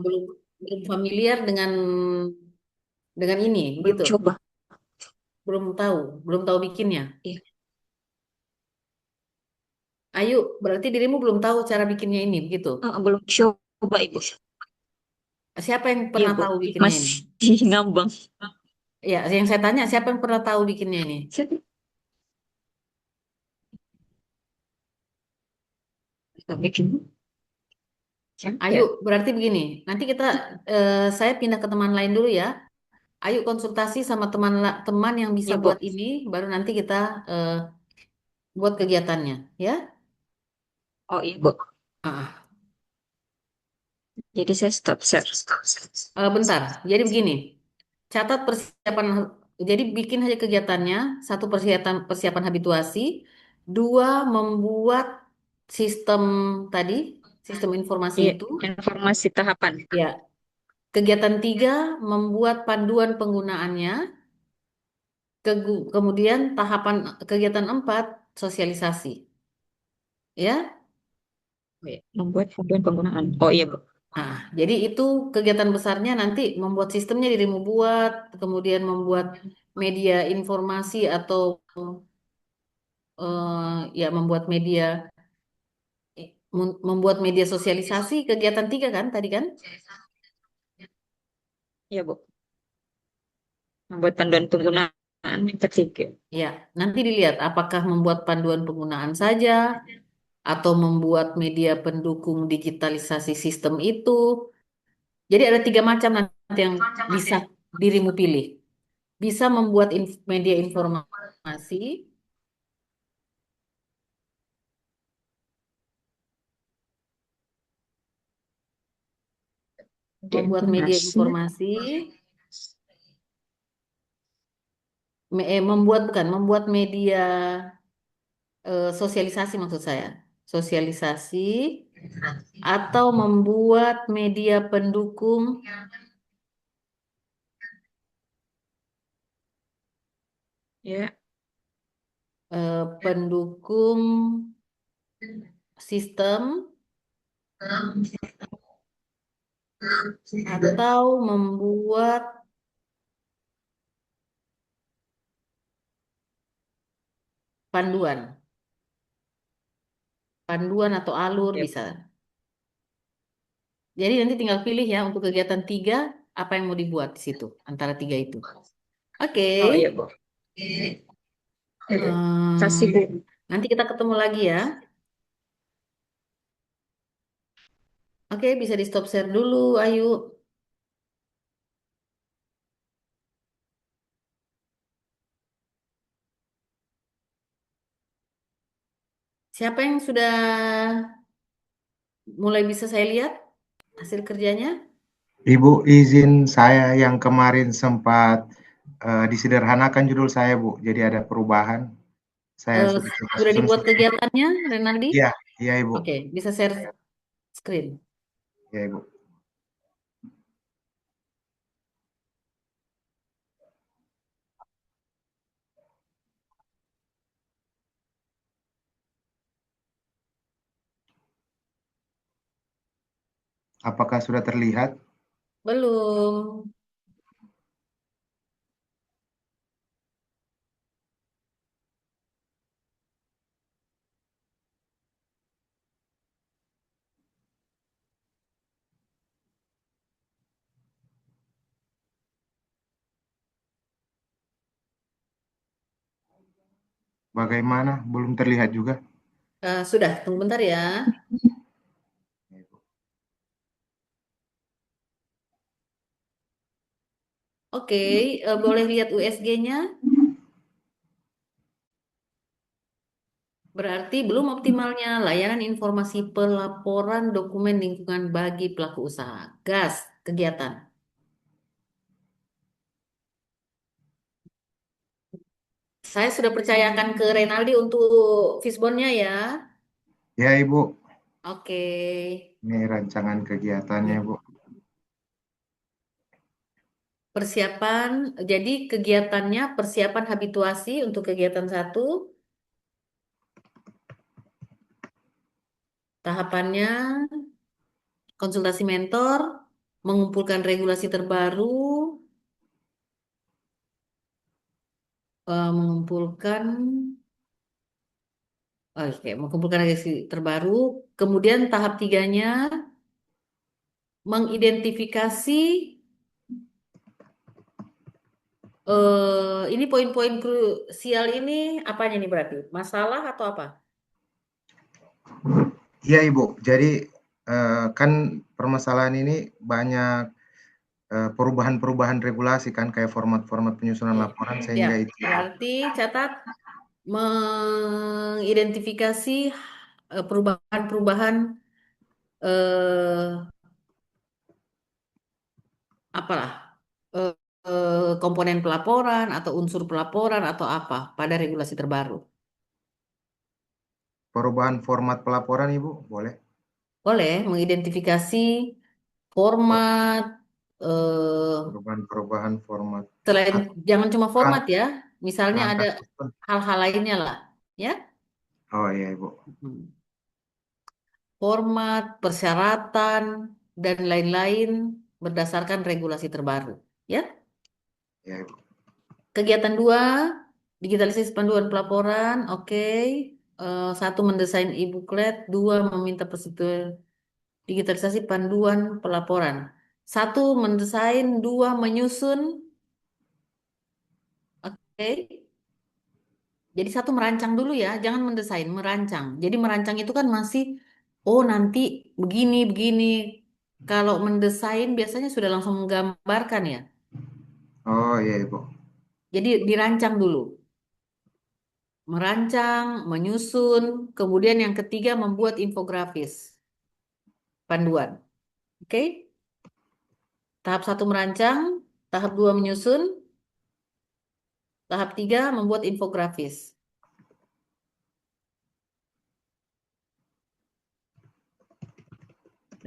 belum belum familiar dengan ini, Belum begitu. coba. Belum tahu bikinnya. Iya. Ayu, berarti dirimu belum tahu cara bikinnya ini, begitu. Belum coba, Ibu. Siapa yang Iya, pernah Bu. tahu bikinnya ini? Masih ngambang. Ya, yang saya tanya, siapa yang pernah tahu bikinnya ini? Kita bikin. Ayu, Ya. berarti begini. Nanti saya pindah ke teman lain dulu ya. Ayo konsultasi sama teman yang bisa Iya, buat Bu. ini, baru nanti kita eh, buat kegiatannya, ya. Oh, iya, Bu. Ah, Jadi saya stop share. bentar. Jadi begini, catat persiapan. Jadi bikin aja kegiatannya. Satu, persiapan persiapan habituasi. Dua, membuat sistem tadi, sistem informasi Iya, itu. informasi tahapan. Ya. Kegiatan tiga, membuat panduan penggunaannya. Kemudian tahapan kegiatan empat, sosialisasi. Ya. Oh, iya. Membuat panduan penggunaan. Oh, iya, Bu. Nah, jadi itu kegiatan besarnya nanti membuat sistemnya dirimu buat, kemudian membuat media informasi atau ya membuat media sosialisasi kegiatan tiga kan tadi kan? Iya, Bu. Membuat panduan penggunaan yang ketiga. Ya, nanti dilihat apakah membuat panduan penggunaan saja atau membuat media pendukung digitalisasi sistem itu. Jadi ada tiga macam nanti yang bisa dirimu pilih. Bisa membuat media informasi, Di informasi. membuat media sosialisasi maksud saya. Sosialisasi atau membuat media pendukung Ya. pendukung sistem atau membuat panduan, panduan atau alur Ya. bisa. Jadi nanti tinggal pilih ya untuk kegiatan tiga apa yang mau dibuat di situ antara tiga itu. Oke. Oh, iya, Bu. Kasih, Em, Bu. Nanti kita ketemu lagi ya. Oke, bisa di stop share dulu. Ayo. Siapa yang sudah mulai bisa saya lihat hasil kerjanya? Ibu izin saya yang kemarin sempat disederhanakan judul saya, Bu. Jadi ada perubahan. Saya Eh, sudah coba Sudah susun dibuat seperti itu. kegiatannya, Renaldi? Iya, iya Ibu. Oke, bisa share screen. Iya Ibu. Apakah sudah terlihat? Belum. Bagaimana? Belum terlihat juga? Sudah, tunggu bentar ya. Iya, Ibu. Oke, boleh lihat USG-nya? Berarti belum optimalnya layanan informasi pelaporan dokumen lingkungan bagi pelaku usaha. Gas, kegiatan. Saya sudah percayakan ke Renaldi untuk Fishbone-nya ya. Ya Ibu, Oke. ini rancangan kegiatannya Bu. Persiapan, jadi kegiatannya persiapan habituasi untuk kegiatan satu. Tahapannya konsultasi mentor, mengumpulkan regulasi terbaru, mengumpulkan, oke, mengumpulkan regulasi terbaru. Kemudian tahap tiganya, mengidentifikasi, ini poin-poin krusial ini apanya nih berarti? Masalah atau apa? Iya Ibu, jadi kan permasalahan ini banyak perubahan-perubahan regulasi kan kayak format-format penyusunan Oke. laporan Siap. sehingga itu. Berarti catat mengidentifikasi perubahan-perubahan eh, apalah eh, komponen pelaporan atau unsur pelaporan atau apa pada regulasi terbaru. Perubahan format pelaporan Ibu, boleh? Boleh mengidentifikasi format Perubahan-perubahan format. selain Atau jangan cuma format ya, misalnya ada kerangka sistem. hal-hal lainnya lah, ya. Oh iya Ibu. Hmm. Format, persyaratan, dan lain-lain berdasarkan regulasi terbaru. Ya, Iya Ibu. kegiatan dua, digitalisasi panduan pelaporan, oke. Satu, mendesain e-booklet, dua, meminta persetujuan digitalisasi panduan pelaporan. Satu, mendesain, dua, menyusun, oke. Jadi satu merancang dulu ya, jangan mendesain, merancang. Jadi merancang itu kan masih, oh nanti begini, begini. Kalau mendesain biasanya sudah langsung menggambarkan ya. Oh iya Ibu. Jadi dirancang dulu. Merancang, menyusun, kemudian yang ketiga membuat infografis, panduan. Oke? Tahap satu merancang, tahap dua menyusun, tahap tiga membuat infografis.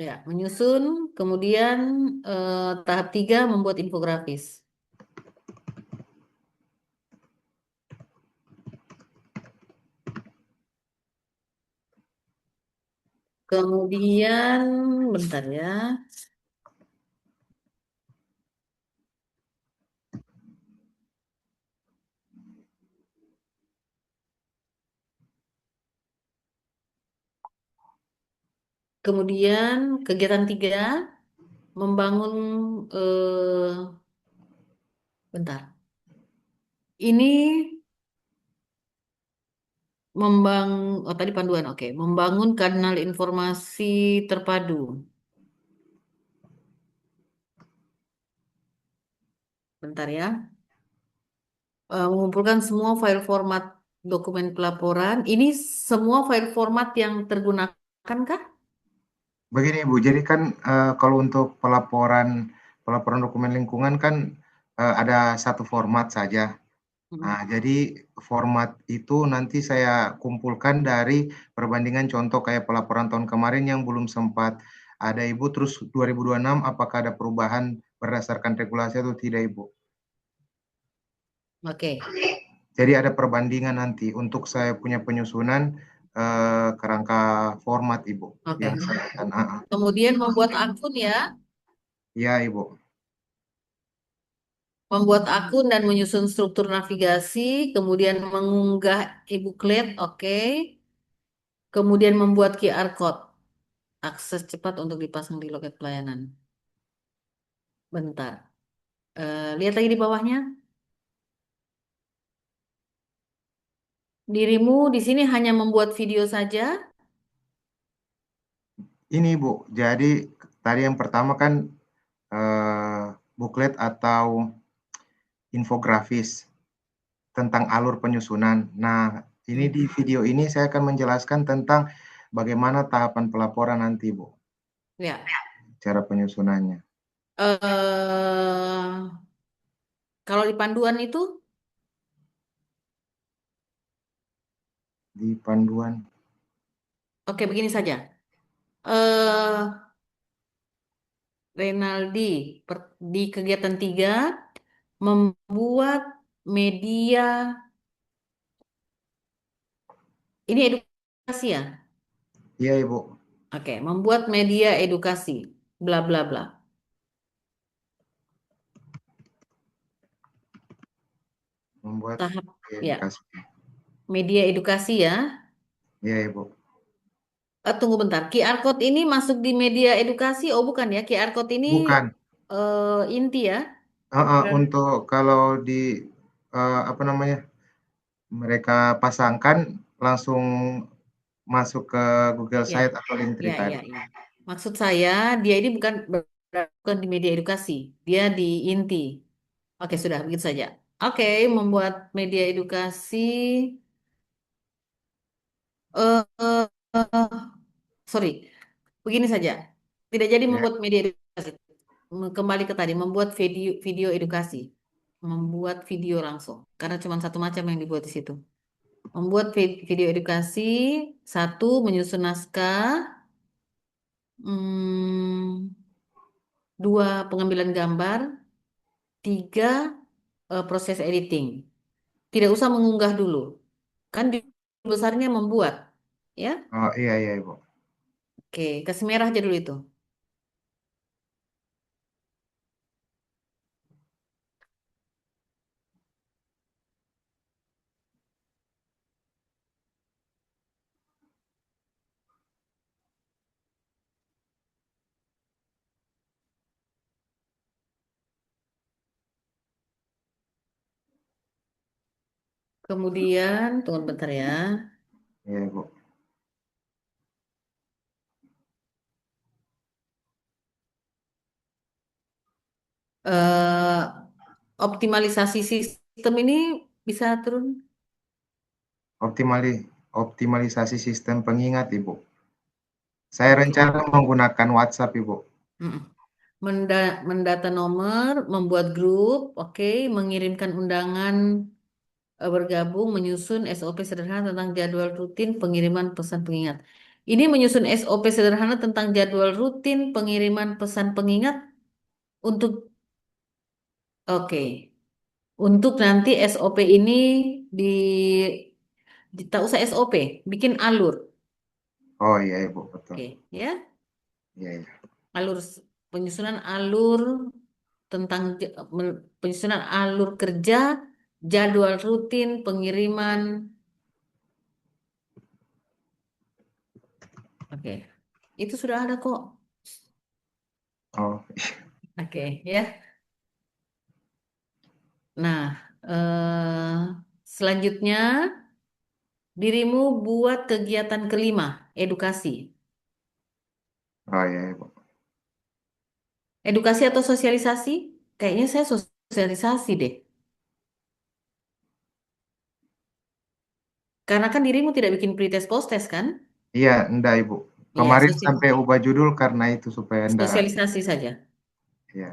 Ya, menyusun, kemudian tahap tiga membuat infografis. Kemudian, bentar ya. Kemudian kegiatan tiga, membangun, bentar. Ini oh tadi panduan, oke. Membangun kanal informasi terpadu. Bentar ya. Mengumpulkan semua file format dokumen pelaporan. Ini semua file format yang tergunakan kah? Begini Bu, jadi kan kalau untuk pelaporan pelaporan dokumen lingkungan kan ada satu format saja. Hmm. Nah, jadi format itu nanti saya kumpulkan dari perbandingan contoh kayak pelaporan tahun kemarin yang belum sempat ada Ibu, terus 2026 apakah ada perubahan berdasarkan regulasi atau tidak Ibu? Oke, Jadi ada perbandingan nanti untuk saya punya penyusunan kerangka format Ibu oke. yang saya akan. Kemudian membuat akun ya. Ya Ibu. Membuat akun dan menyusun struktur navigasi. Kemudian mengunggah e-booklet, oke. Kemudian membuat QR code. Akses cepat untuk dipasang di loket pelayanan. Bentar. Lihat lagi di bawahnya. Dirimu di sini hanya membuat video saja. Ini Bu, jadi tadi yang pertama kan eh, buklet atau infografis tentang alur penyusunan. Nah, ini Hmm. di video ini saya akan menjelaskan tentang bagaimana tahapan pelaporan nanti, Bu, Ya. cara penyusunannya. eh Kalau di panduan itu, Di panduan. oke begini saja. eh Renaldi, di kegiatan tiga, membuat media, ini edukasi ya? Iya, Ibu. Oke, membuat media edukasi, bla bla bla. Membuat Tahap ya, edukasi. media edukasi ya. Iya, Ibu. Tunggu bentar, QR code ini masuk di media edukasi? Oh bukan ya, QR code ini Bukan. inti ya. Berarti Untuk kalau di apa namanya, mereka pasangkan langsung masuk ke Google ya, Site atau Linktree ya, ya, tadi. ya. Maksud saya dia ini bukan di media edukasi, dia di inti. Oke, sudah begitu saja. Oke, membuat media edukasi. eh eh, eh, sorry, begini saja. Tidak jadi Ya. membuat media edukasi. Kembali ke tadi, membuat video video edukasi, membuat video langsung. Karena cuma satu macam yang dibuat di situ. Membuat video edukasi, satu menyusun naskah, hmm, dua pengambilan gambar, tiga proses editing. Tidak usah mengunggah dulu. Kan di besarnya membuat, ya. Oh iya iya Ibu. Oke, kasih merah aja dulu itu. Kemudian, tunggu bentar ya. Iya Ibu. eh Optimalisasi sistem ini bisa turun. Optimali Optimalisasi sistem pengingat Ibu. Saya Oke. rencana menggunakan WhatsApp Ibu. Mm-mm. Mendata nomor, membuat grup, oke, mengirimkan undangan bergabung, menyusun SOP sederhana tentang jadwal rutin pengiriman pesan pengingat. Ini menyusun SOP sederhana tentang jadwal rutin pengiriman pesan pengingat untuk, oke, untuk nanti SOP ini di, tak usah SOP, bikin alur, Oh iya Ibu, betul. oke, ya. Iya iya. Alur penyusunan alur tentang penyusunan alur kerja, jadwal rutin pengiriman. Oke, itu sudah ada kok. Oh Oke, ya. Nah, selanjutnya dirimu buat kegiatan kelima, edukasi. oh iya Ibu. Edukasi atau sosialisasi? Kayaknya saya sosialisasi deh. Karena kan dirimu tidak bikin pretest post-test kan? Iya, enggak Ibu. Iya, Kemarin sampai ubah judul karena itu supaya enggak. sosialisasi saja. Iya.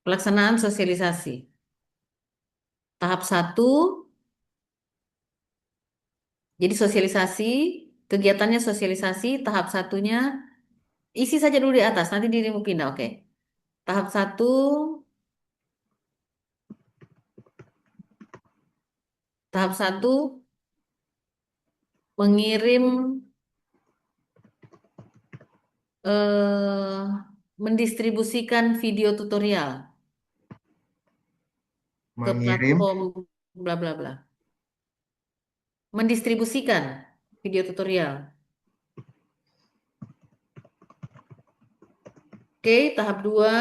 Pelaksanaan sosialisasi. Tahap satu, jadi sosialisasi, kegiatannya sosialisasi, tahap satunya, isi saja dulu di atas, nanti dirimu pindah, oke. Tahap satu, tahap satu, mengirim, eh, mendistribusikan video tutorial ke Mengirim platform bla bla bla. Mendistribusikan video tutorial. Oke, tahap dua,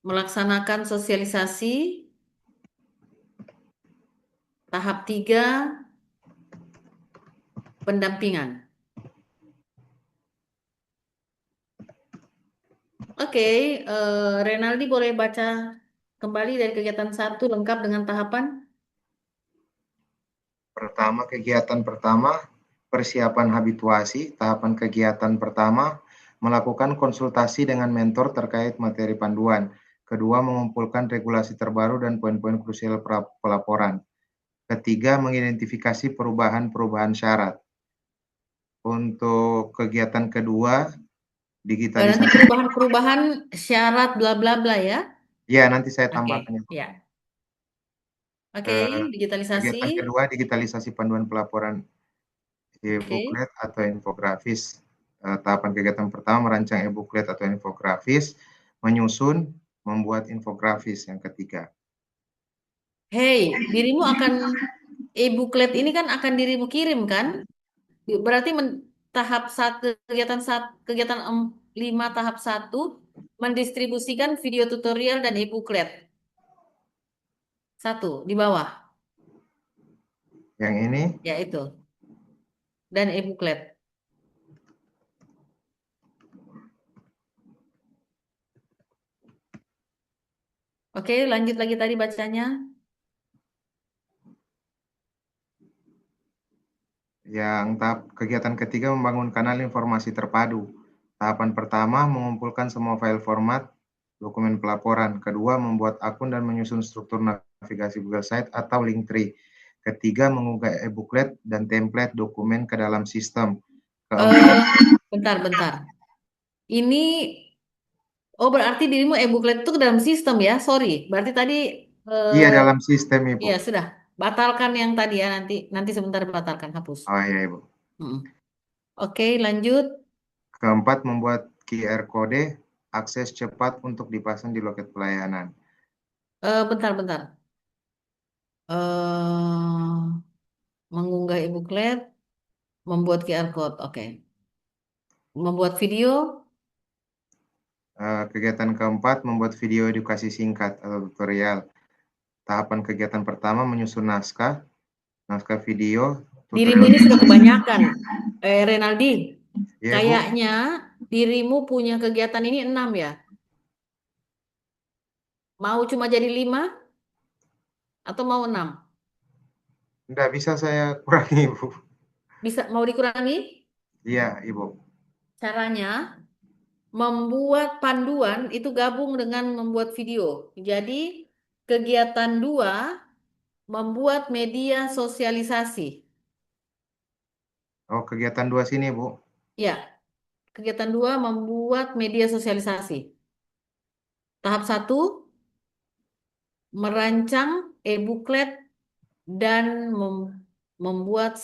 melaksanakan sosialisasi. Tahap tiga, pendampingan. Oke, Renaldi boleh baca kembali dari kegiatan satu lengkap dengan tahapan. pertama, kegiatan pertama, persiapan habituasi. Tahapan kegiatan pertama, melakukan konsultasi dengan mentor terkait materi panduan. Kedua, mengumpulkan regulasi terbaru dan poin-poin krusial pelaporan. Ketiga, mengidentifikasi perubahan-perubahan syarat. Untuk kegiatan kedua, Nanti digitalisasi. perubahan-perubahan syarat bla bla bla ya. Ya, nanti saya Oke, tambahkan itu. ya. Oke, Eh, digitalisasi. Kegiatan kedua, digitalisasi panduan pelaporan e-booklet atau infografis. Tahapan kegiatan pertama merancang e-booklet atau infografis, menyusun, membuat infografis yang ketiga. Hei, dirimu akan e-booklet ini kan akan dirimu kirim kan? Berarti tahap satu kegiatan 5 tahap 1 mendistribusikan video tutorial dan e-booklet. Satu di bawah, Yang ini yaitu dan e-booklet. Oke, lanjut lagi tadi bacanya. yang tahap kegiatan ketiga membangun kanal informasi terpadu. Tahapan pertama mengumpulkan semua file format dokumen pelaporan. Kedua, membuat akun dan menyusun struktur navigasi Google Site atau Linktree. Ketiga, mengunggah e-booklet dan template dokumen ke dalam sistem. Bentar. Ini, oh berarti dirimu e-booklet itu ke dalam sistem ya? Sorry, berarti tadi, Iya, dalam sistem, Ibu. ya sudah. Batalkan yang tadi ya, nanti sebentar batalkan, hapus. Oh iya, Ibu. Mm-mm. Oke, lanjut. Keempat, membuat QR Code akses cepat untuk dipasang di loket pelayanan. Bentar. Mengunggah e-booklet, membuat QR code. Oke. Membuat video. Kegiatan keempat, membuat video edukasi singkat atau tutorial. Tahapan kegiatan pertama menyusun naskah video, Dirimu tutorial. ini sudah kebanyakan. Renaldi, Ya, Bu. kayaknya dirimu punya kegiatan ini 6 ya? Mau cuma jadi 5 atau mau 6? Nggak bisa saya kurangi, Bu. Bisa, mau dikurangi? Iya, Ibu. Caranya membuat panduan itu gabung dengan membuat video. Jadi kegiatan 2 membuat media sosialisasi. Oh, kegiatan 2 sini, Bu. Ya, kegiatan 2 membuat media sosialisasi. Tahap 1 merancang e-booklet dan membuat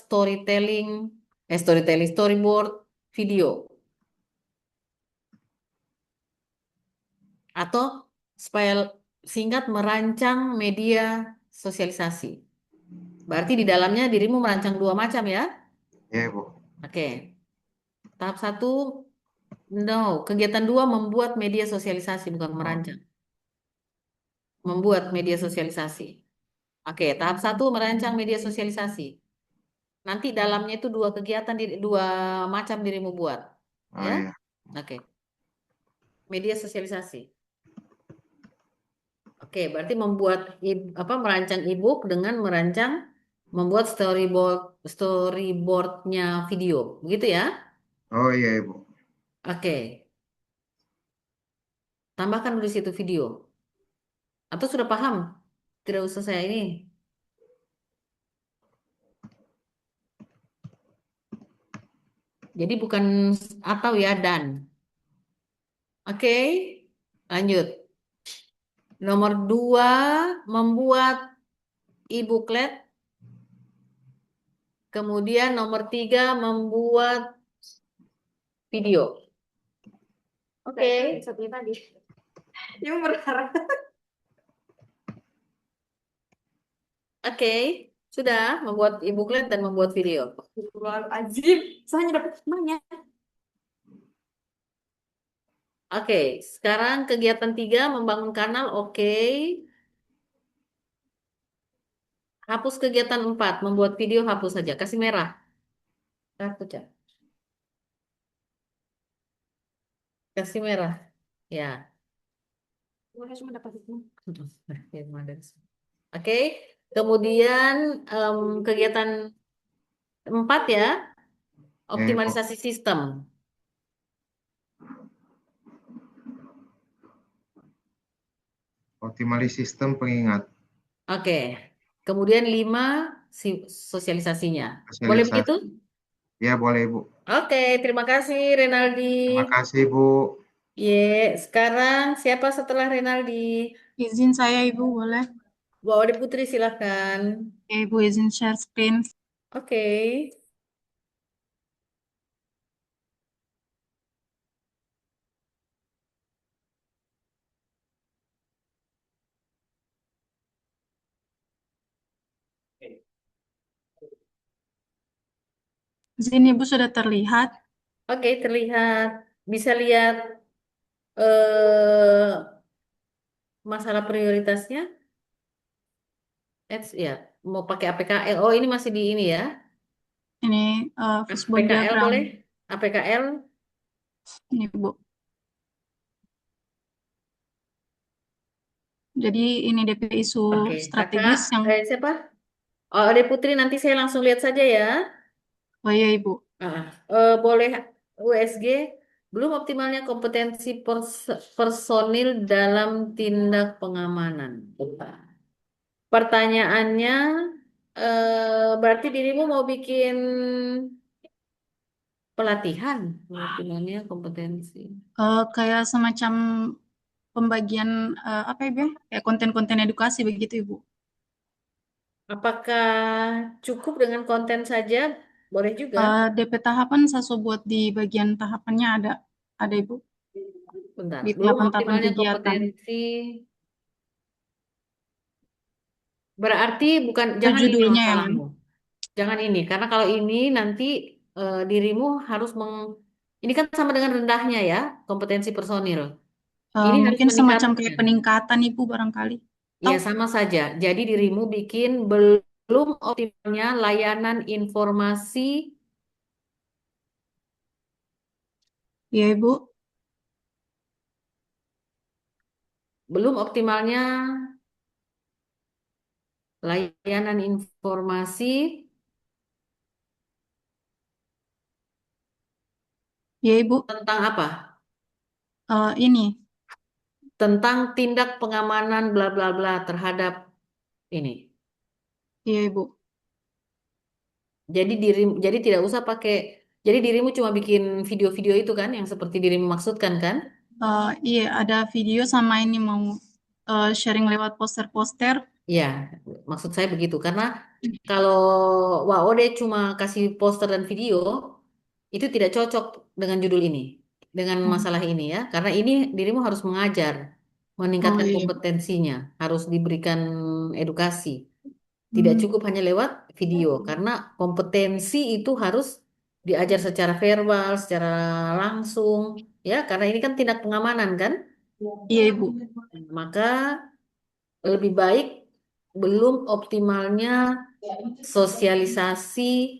storyboard video. Atau supaya singkat merancang media sosialisasi. Berarti di dalamnya dirimu merancang 2 macam ya? Ya, Bu. Oke. Tahap 1, no. Kegiatan 2 membuat media sosialisasi, bukan Oh, merancang. Membuat media sosialisasi. Oke, tahap 1 merancang media sosialisasi. Nanti dalamnya itu 2 kegiatan, 2 macam dirimu buat. oh Ya? iya. Oke. Media sosialisasi. Oke, berarti merancang e-book dengan membuat storyboardnya video, begitu ya? Oh iya, Ibu. Oke, tambahkan di situ video. Atau sudah paham? Tidak usah saya ini. Jadi bukan atau ya dan. Oke, lanjut. Nomor 2, membuat e-booklet. Kemudian nomor 3, membuat video. Oke. Satunya tadi. Yang berharap. Oke, sudah membuat e-booklet dan membuat video. Azim, soalnya dapat banyak. Oke, sekarang kegiatan 3 membangun kanal. Oke. Hapus kegiatan 4 membuat video, hapus saja. Kasih merah. Hapus ya. Kasih merah. Ya. Boleh cuma dapat itu. Oke. Kemudian kegiatan 4 ya, Ya, Ibu. optimalisasi sistem. Optimalis sistem pengingat. Oke. Kemudian 5 sosialisasinya. Boleh Sosialisasi. begitu? Ya, boleh, Bu. Oke, terima kasih Renaldi. Terima kasih, Bu. Ye, sekarang siapa setelah Renaldi? Izin saya Ibu, boleh? Bu Ode Putri, silakan. Oke, Ibu izin share screen. Oke. Izin Ibu sudah terlihat. Oke, terlihat. Bisa lihat eh masalah prioritasnya. Ya, mau pakai APKL. Oh, ini masih di ini ya. Ini fishbone APKL diagram. boleh? APKL. Ini Bu. Jadi ini DP isu Oke, kakak. strategis yang, Siapa? Oh, Ade Putri, nanti saya langsung lihat saja ya. oh iya Ibu. Boleh USG. Belum optimalnya kompetensi personil dalam tindak pengamanan. Pertanyaannya, berarti dirimu mau bikin pelatihan, optimalnya kompetensi. Kayak semacam pembagian apa Ibu? Kayak konten-konten edukasi begitu Ibu. Apakah cukup dengan konten saja? Boleh juga. DP tahapan saya buat di bagian tahapannya ada Ibu Bentar. di Belum tahapan-tahapan optimalnya kegiatan. kompetensi. Berarti bukan, Itu jangan ini judulnya ya, Ma'am. masalahmu. Jangan ini, karena kalau ini nanti dirimu harus ini kan sama dengan rendahnya ya, kompetensi personil. Ini harus Mungkin semacam meningkatnya. kayak peningkatan Ibu barangkali. Ya, Tahu? sama saja. Jadi dirimu bikin belum optimalnya layanan informasi, Iya Ibu. belum optimalnya layanan informasi Iya Ibu. tentang apa? Ini. Tentang tindak pengamanan bla bla bla terhadap ini. Iya Ibu. Jadi tidak usah pakai. Jadi dirimu cuma bikin video-video itu kan, yang seperti dirimu maksudkan kan? Iya, ada video sama ini mau sharing lewat poster-poster. Ya, maksud saya begitu. Karena kalau WOD cuma kasih poster dan video, itu tidak cocok dengan judul ini, dengan Hmm. masalah ini ya. Karena ini dirimu harus mengajar, Oh meningkatkan iya. kompetensinya, harus diberikan edukasi. Tidak Hmm. cukup hanya lewat video, karena kompetensi itu harus diajar secara verbal, secara langsung, ya. Karena ini kan tindak pengamanan kan, Iya Ibu. maka lebih baik belum optimalnya sosialisasi,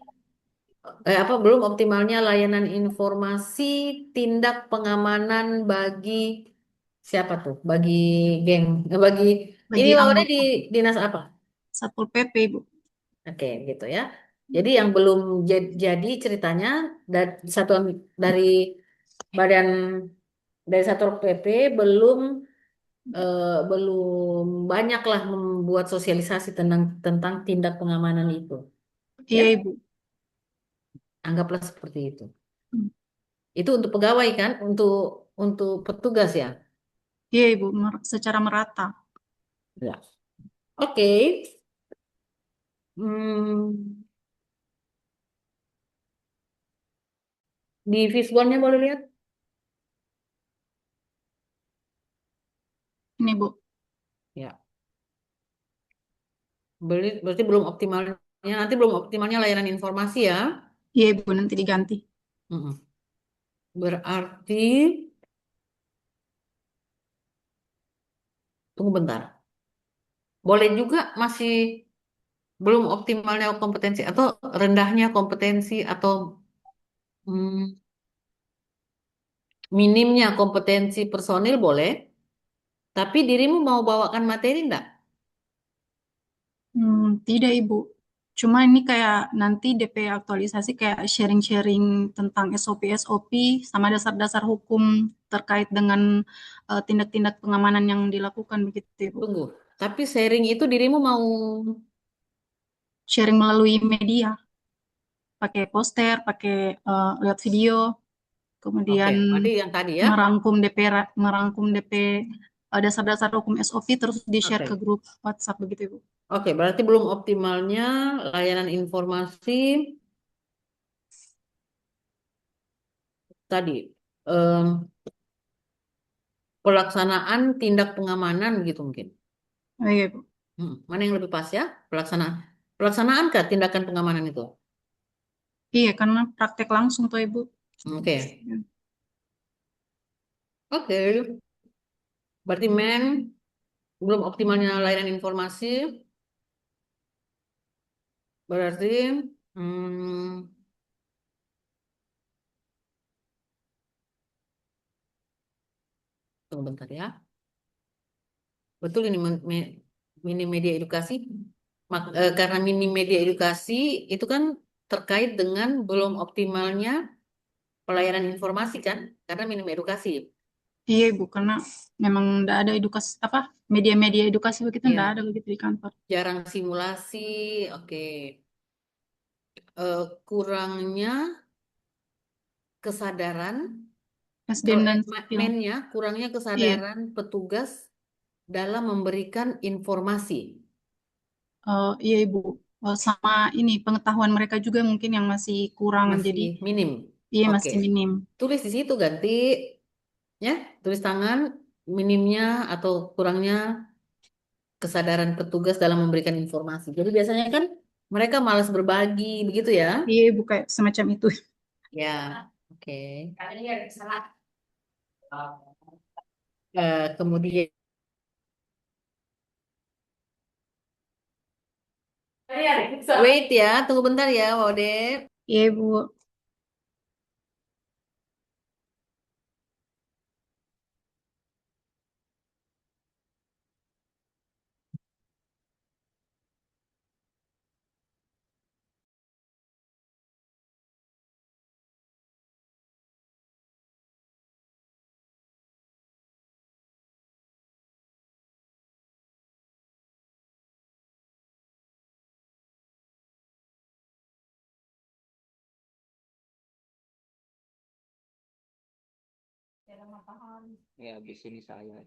belum optimalnya layanan informasi tindak pengamanan bagi siapa tuh? Bagi geng, bagi ini Bagi wawannya di anggota dinas apa? Satpol PP Ibu. Oke, gitu ya. Jadi yang belum jadi ceritanya dari satuan dari badan dari Satpol PP belum banyaklah membuat sosialisasi tentang tentang tindak pengamanan itu. Ya, Iya Ibu. anggaplah seperti itu. Hmm. Itu untuk pegawai kan, untuk petugas ya. Iya Ibu, secara merata. Ya. Oke. Hmm, di fishbone-nya boleh lihat? Ini Bu. Ya. Berarti belum optimalnya, nanti belum optimalnya layanan informasi ya. Iya Ibu, nanti diganti. Mm-mm. Berarti, tunggu bentar. Boleh juga masih belum optimalnya kompetensi atau rendahnya kompetensi atau mm, minimnya kompetensi personil boleh. Tapi dirimu mau bawakan materi enggak? Tidak Ibu. Cuma ini kayak nanti DP aktualisasi kayak sharing-sharing tentang SOP-SOP sama dasar-dasar hukum terkait dengan tindak-tindak pengamanan yang dilakukan begitu Ibu. Tunggu. Tapi sharing itu dirimu mau, Sharing melalui media, pakai poster, pakai lihat video, oke, kemudian berarti yang tadi ya. merangkum DP dasar-dasar hukum SOP terus di-share ke Oke. grup WhatsApp begitu Ibu. Oke, berarti belum optimalnya layanan informasi tadi. Em, Pelaksanaan tindak pengamanan gitu mungkin. Oh, iya Bu. Mana yang lebih pas ya? Pelaksanaan kah tindakan pengamanan itu? Iya, karena praktek langsung tuh Ibu. Oke. Oke. Berarti belum optimalnya layanan informasi. Berarti hmm, tunggu bentar ya. Betul ini minim media edukasi. Karena minim media edukasi itu kan terkait dengan belum optimalnya pelayanan informasi kan, karena minim edukasi. Iya Ibu, karena memang enggak ada edukasi apa media-media edukasi begitu enggak Ya, ada begitu di kantor. jarang simulasi. Oke. Kurangnya kesadaran, SDM dan skill. kurangnya Iya. kesadaran petugas dalam memberikan informasi. Iya Ibu. Sama ini pengetahuan mereka juga mungkin yang masih kurang, Masih jadi minim. iya Oke. masih minim. Tulis di situ ganti ya, tulis tangan minimnya atau kurangnya kesadaran petugas dalam memberikan informasi. Jadi biasanya kan mereka malas berbagi begitu ya. Iya Ibu, kayak semacam itu. Ya, oke. Kemudian wait ya, tunggu bentar ya, Wode. Iya Ibu. Ya, habis ini saya.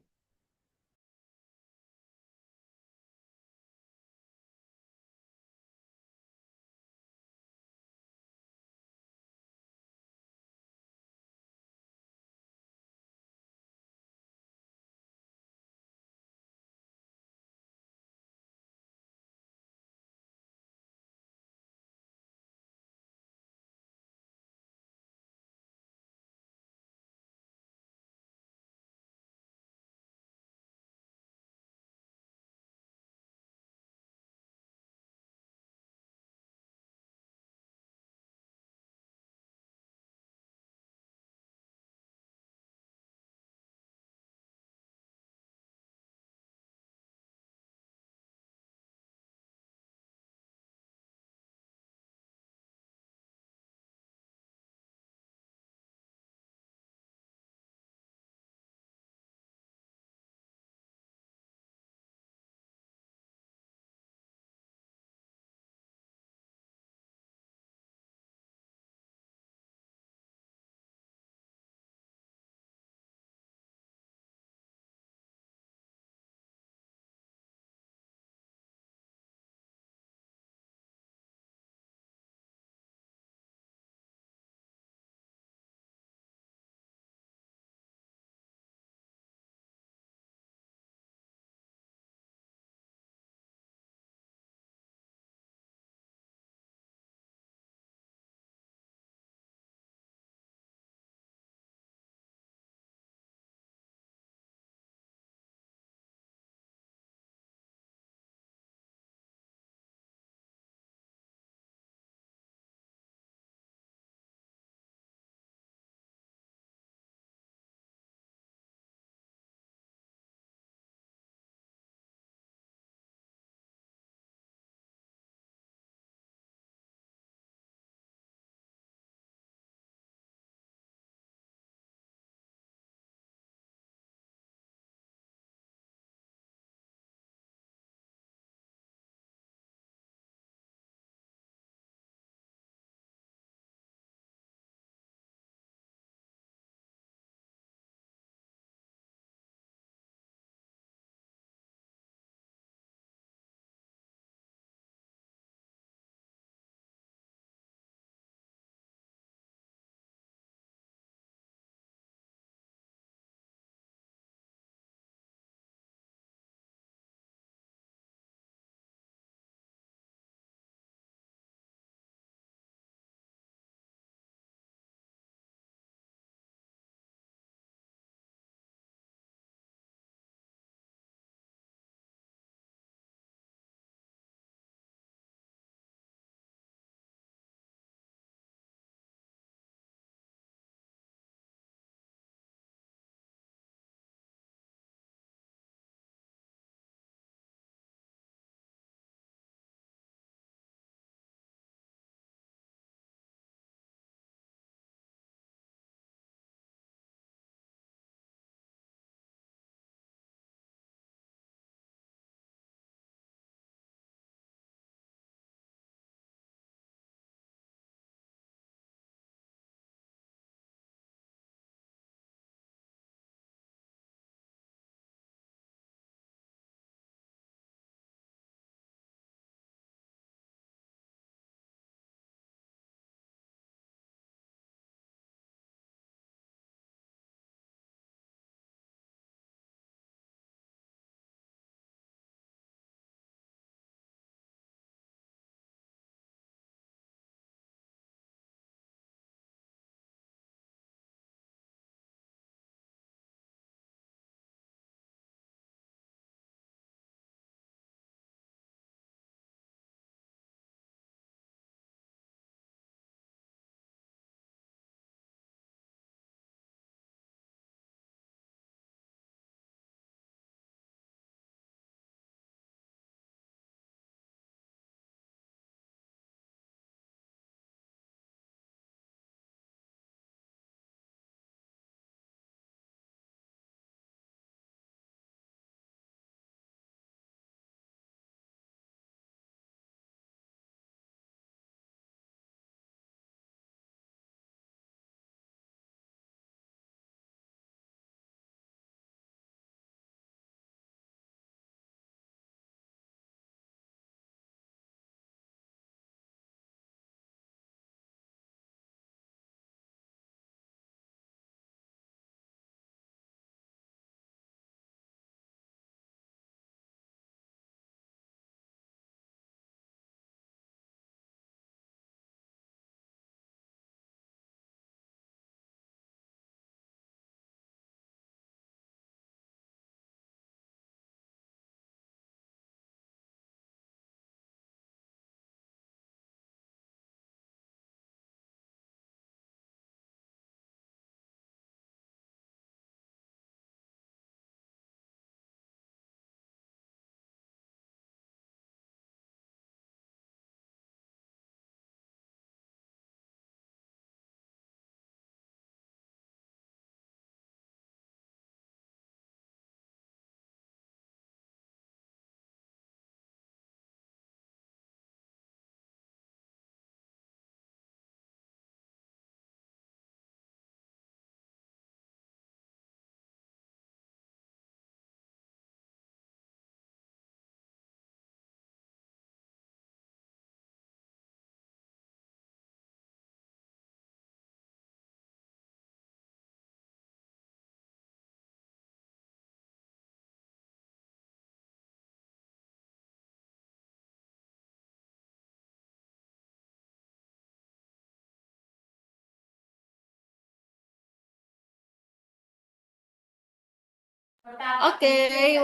Oke,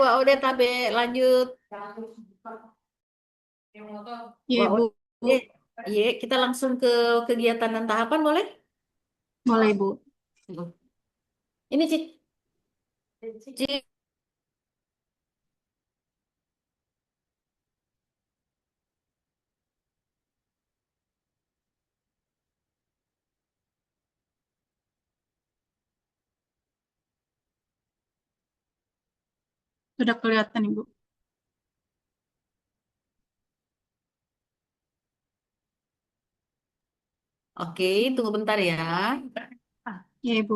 wah udah tabe lanjut. Iya, Wah Bu. udah. Iya, kita langsung ke kegiatan dan tahapan boleh? Boleh, Bu. Ini Ci. Sudah kelihatan, Ibu. Oke, tunggu bentar ya. Iya, Ibu.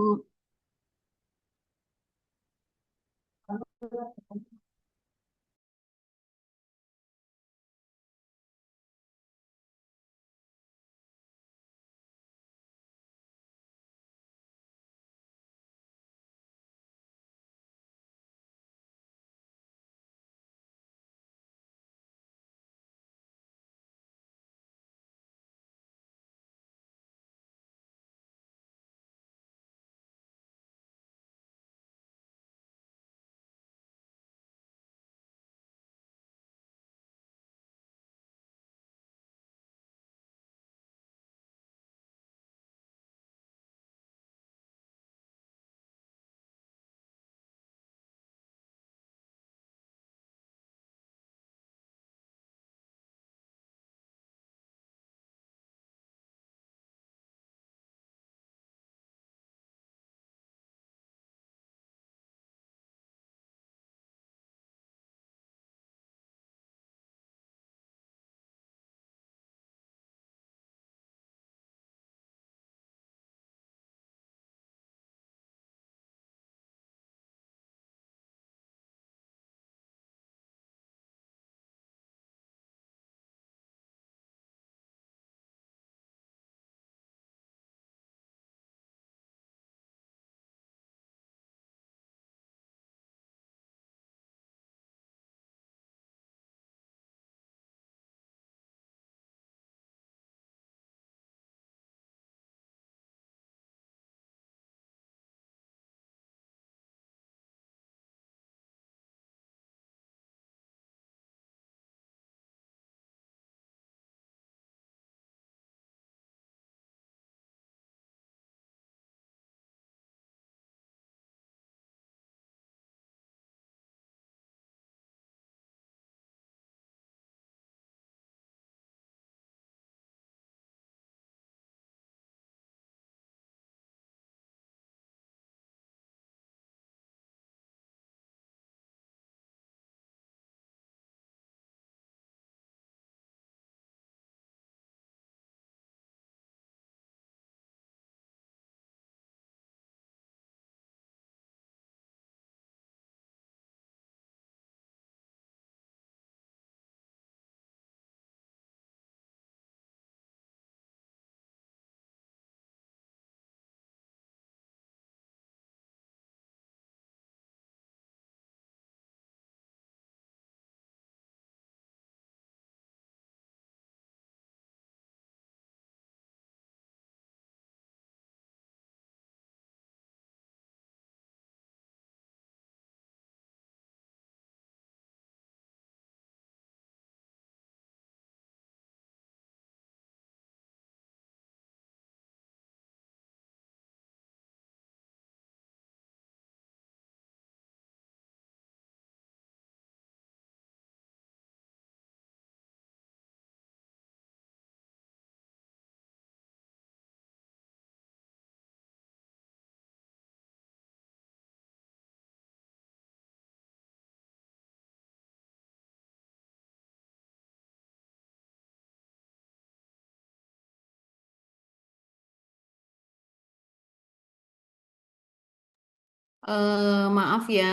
Maaf ya,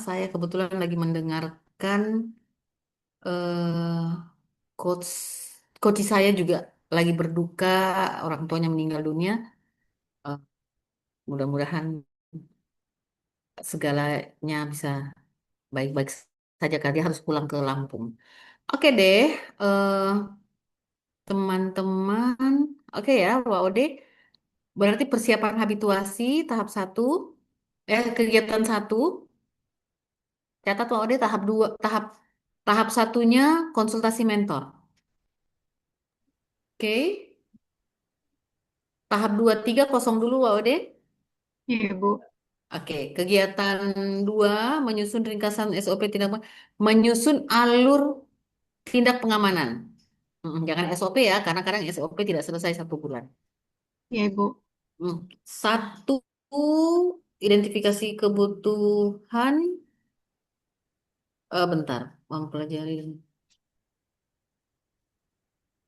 saya kebetulan lagi mendengarkan eh coach coach saya juga lagi berduka, orang tuanya meninggal dunia. Eh, Mudah-mudahan segalanya bisa baik-baik saja karena dia harus pulang ke Lampung. Oke deh, eh, teman-teman, oke ya, WOD. Berarti persiapan habituasi tahap satu, kegiatan satu. Catat WOD tahap dua, tahap satunya konsultasi mentor. Oke. Tahap 2 3 kosong dulu WOD. Iya, Bu. Oke, kegiatan 2 menyusun ringkasan SOP menyusun alur tindak pengamanan. Jangan SOP ya, karena kadang SOP tidak selesai 1 bulan. Iya, Bu. Hmm, Satu, identifikasi kebutuhan. Bentar, mempelajari.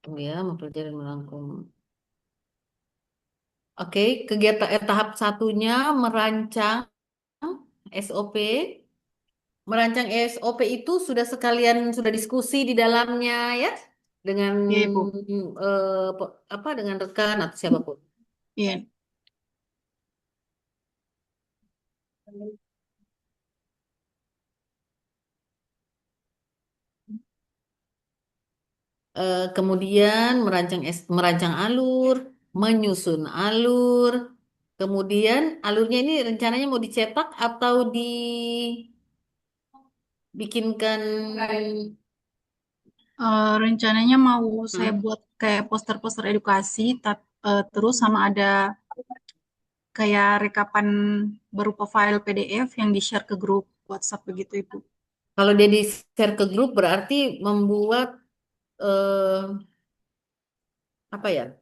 Tunggu ya, mempelajari merangkum. Oke, kegiatan tahap satunya merancang SOP. Merancang SOP itu sudah sekalian sudah diskusi di dalamnya ya dengan Iya, Bu. apa dengan rekan atau siapapun. Iya. Kemudian merancang alur, menyusun alur. Kemudian alurnya ini rencananya mau dicetak atau dibikinkan. Rencananya mau saya Hmm. buat kayak poster-poster edukasi, terus sama ada kayak rekapan berupa file PDF yang di-share ke grup WhatsApp begitu, Ibu. Kalau dia di-share ke grup berarti membuat eh, apa ya?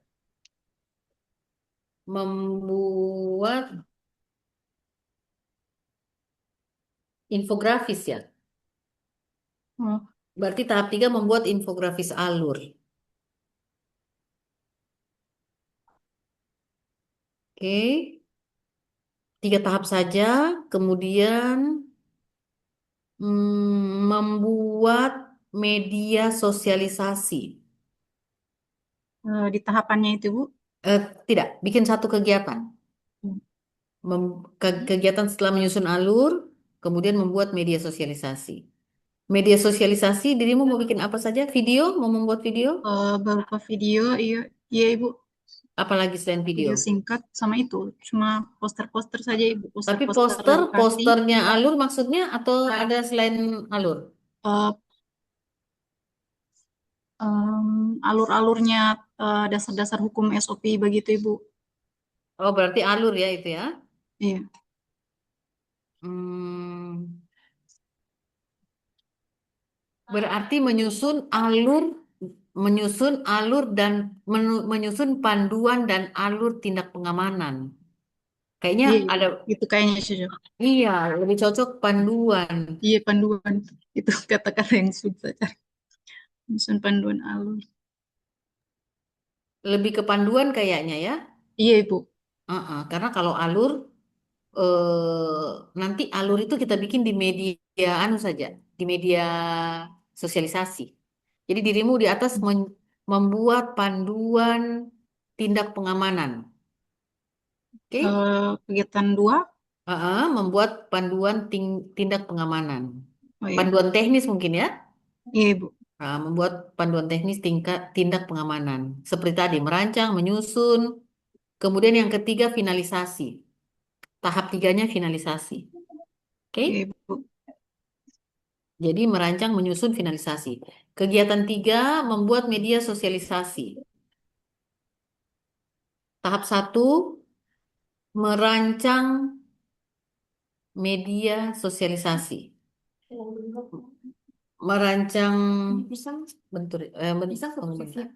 Membuat infografis ya. Oh, Berarti tahap 3 membuat infografis alur. Oke, 3 tahap saja. Kemudian membuat media sosialisasi. di tahapannya itu, Bu. Tidak, bikin satu kegiatan. Hmm. Kegiatan setelah menyusun alur, kemudian membuat media sosialisasi. Media sosialisasi, dirimu mau bikin apa saja? Video? Mau membuat video? Berupa video, iya, iya, Ibu. Apalagi selain video? Video singkat sama itu. Cuma poster-poster saja, Ibu. Tapi Poster-poster edukasi. posternya alur maksudnya atau ada selain alur? eh, Alur-alurnya, dasar-dasar hukum SOP begitu, Ibu. Oh, berarti alur ya itu ya. Iya. Hmm, Berarti menyusun alur dan menyusun panduan dan alur tindak pengamanan. Kayaknya Iya, Ibu. ada, Itu kayaknya cocok. iya, lebih cocok panduan. Iya, panduan. Itu kata-kata yang susah cari. Susun panduan alur. Lebih ke panduan kayaknya ya. Iya, Ibu. Karena kalau alur, nanti alur itu kita bikin di media anu saja, di media sosialisasi. Jadi dirimu di atas membuat panduan tindak pengamanan. Oke? Kegiatan 2. Membuat panduan tindak pengamanan. Oh iya. Panduan teknis mungkin ya. Iya, Ibu. Membuat panduan teknis tindak pengamanan. Seperti tadi, merancang, menyusun. Kemudian yang ketiga, finalisasi. Tahap tiganya finalisasi. Oke? Iya, Ibu. Jadi merancang, menyusun, finalisasi. Kegiatan 3, membuat media sosialisasi. Tahap 1, merancang media sosialisasi. Merancang bentuk bentar.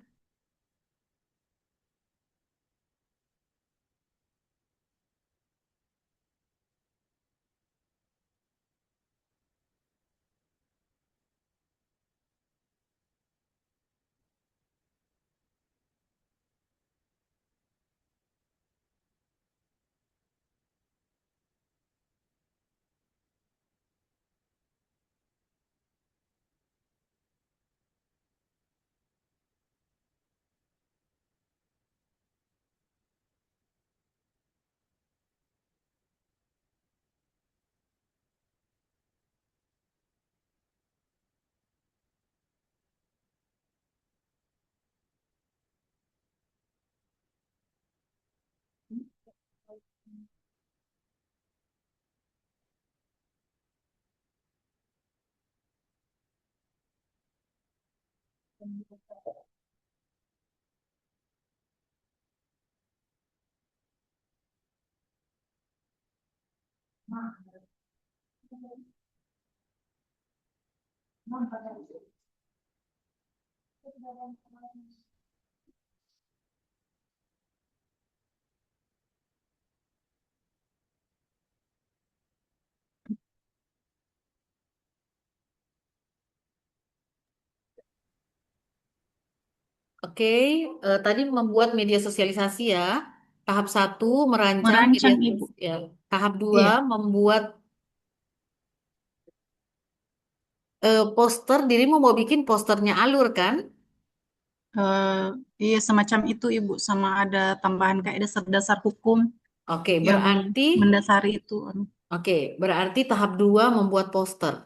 Oke, tadi membuat media sosialisasi ya. Tahap satu merancang media Merancang, Ibu. sosial. Tahap dua Iya. membuat poster. Dirimu mau bikin posternya alur kan? Eh, iya, semacam itu, Ibu. Sama ada tambahan kayak dasar-dasar hukum Oke, yang berarti mendasari itu. berarti tahap dua membuat poster.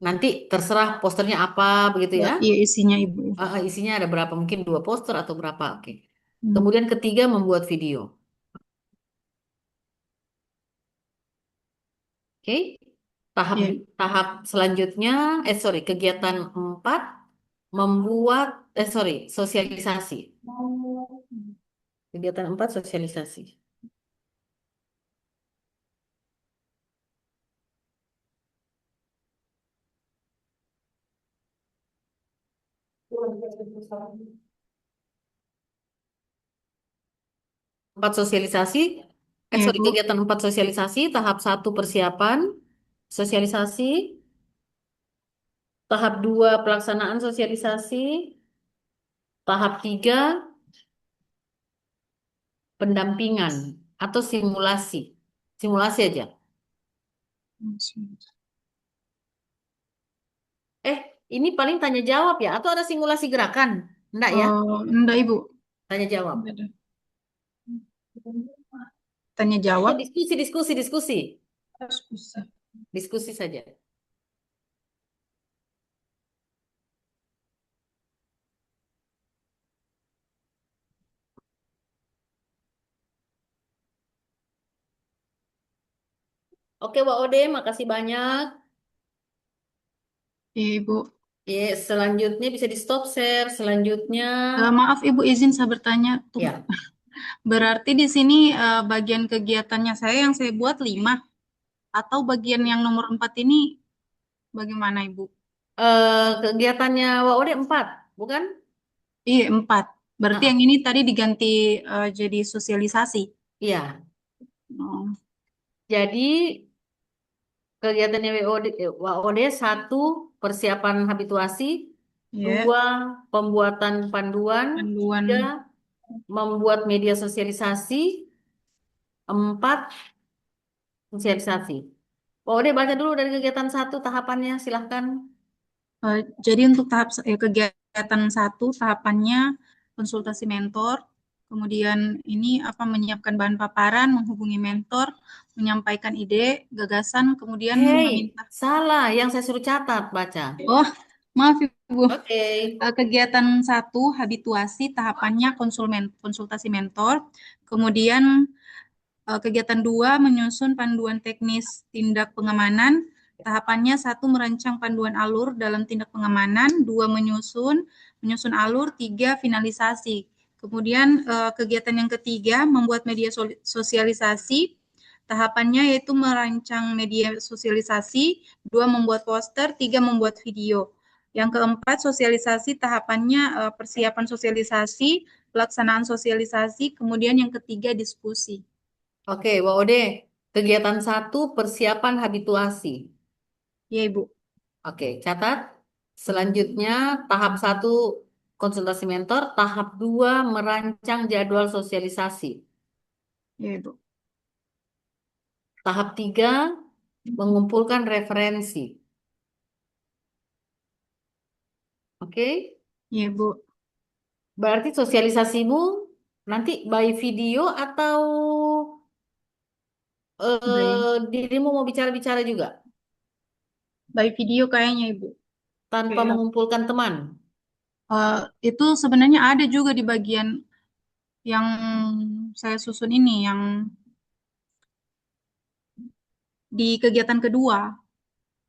Nanti terserah posternya apa begitu ya. Iya, isinya, Ibu. Isinya ada berapa? Mungkin dua poster atau berapa? Oke. Hmm. Kemudian ketiga membuat video. Oke. Tahap Iya. tahap selanjutnya, sorry, kegiatan empat membuat, sorry, sosialisasi. Kegiatan empat sosialisasi. Empat sosialisasi, Iya, sorry, Ibu. kegiatan empat sosialisasi, tahap satu persiapan, sosialisasi, tahap dua pelaksanaan sosialisasi, tahap tiga pendampingan atau simulasi. Simulasi aja. Eh, ini paling tanya jawab ya, atau ada simulasi gerakan? Enggak ya? Enggak, Ibu. Tanya jawab. Enggak ada. Tanya Atau jawab. diskusi, diskusi, diskusi. Diskusi. Diskusi saja. Oke, Wak Ode, makasih banyak. Iya, Ibu. Ya, selanjutnya bisa di stop share. Selanjutnya, Maaf, Ibu, izin saya bertanya. ya, Berarti di sini bagian kegiatannya saya yang saya buat 5 atau bagian yang nomor 4 ini bagaimana, Ibu? kegiatannya Wak Ode 4, bukan? Iya, 4. Berarti Nah, yang ini tadi diganti jadi sosialisasi. iya. Oh, Jadi kegiatannya Wak Ode satu persiapan habituasi, ya, dua pembuatan panduan, panduan. tiga membuat media sosialisasi, empat sosialisasi. Wak Ode baca dulu dari kegiatan satu tahapannya, silahkan. Jadi untuk kegiatan 1 tahapannya konsultasi mentor, kemudian ini apa menyiapkan bahan paparan, menghubungi mentor, menyampaikan ide, gagasan, kemudian Hei, meminta. salah yang saya suruh catat baca. Oh, maaf, Ibu. Oke. Kegiatan 1 habituasi tahapannya konsultasi mentor, kemudian kegiatan 2 menyusun panduan teknis tindak pengamanan. Tahapannya 1 merancang panduan alur dalam tindak pengamanan, 2 menyusun alur, 3 finalisasi. Kemudian kegiatan yang ketiga membuat media sosialisasi. Tahapannya yaitu merancang media sosialisasi, 2 membuat poster, 3 membuat video. Yang keempat sosialisasi tahapannya persiapan sosialisasi, pelaksanaan sosialisasi, kemudian yang ketiga diskusi. Oke, Wak Ode. Kegiatan satu persiapan habituasi. Ya, Ibu. Oke, catat. Selanjutnya tahap satu konsultasi mentor, tahap dua merancang jadwal sosialisasi. Ya, Ibu. Tahap tiga mengumpulkan referensi. Oke, Ya, Ibu. berarti sosialisasimu nanti by video atau Baik. dirimu mau bicara-bicara juga By video kayaknya, Ibu. tanpa Kayak, mengumpulkan teman? itu sebenarnya ada juga di bagian yang saya susun ini, yang di kegiatan kedua.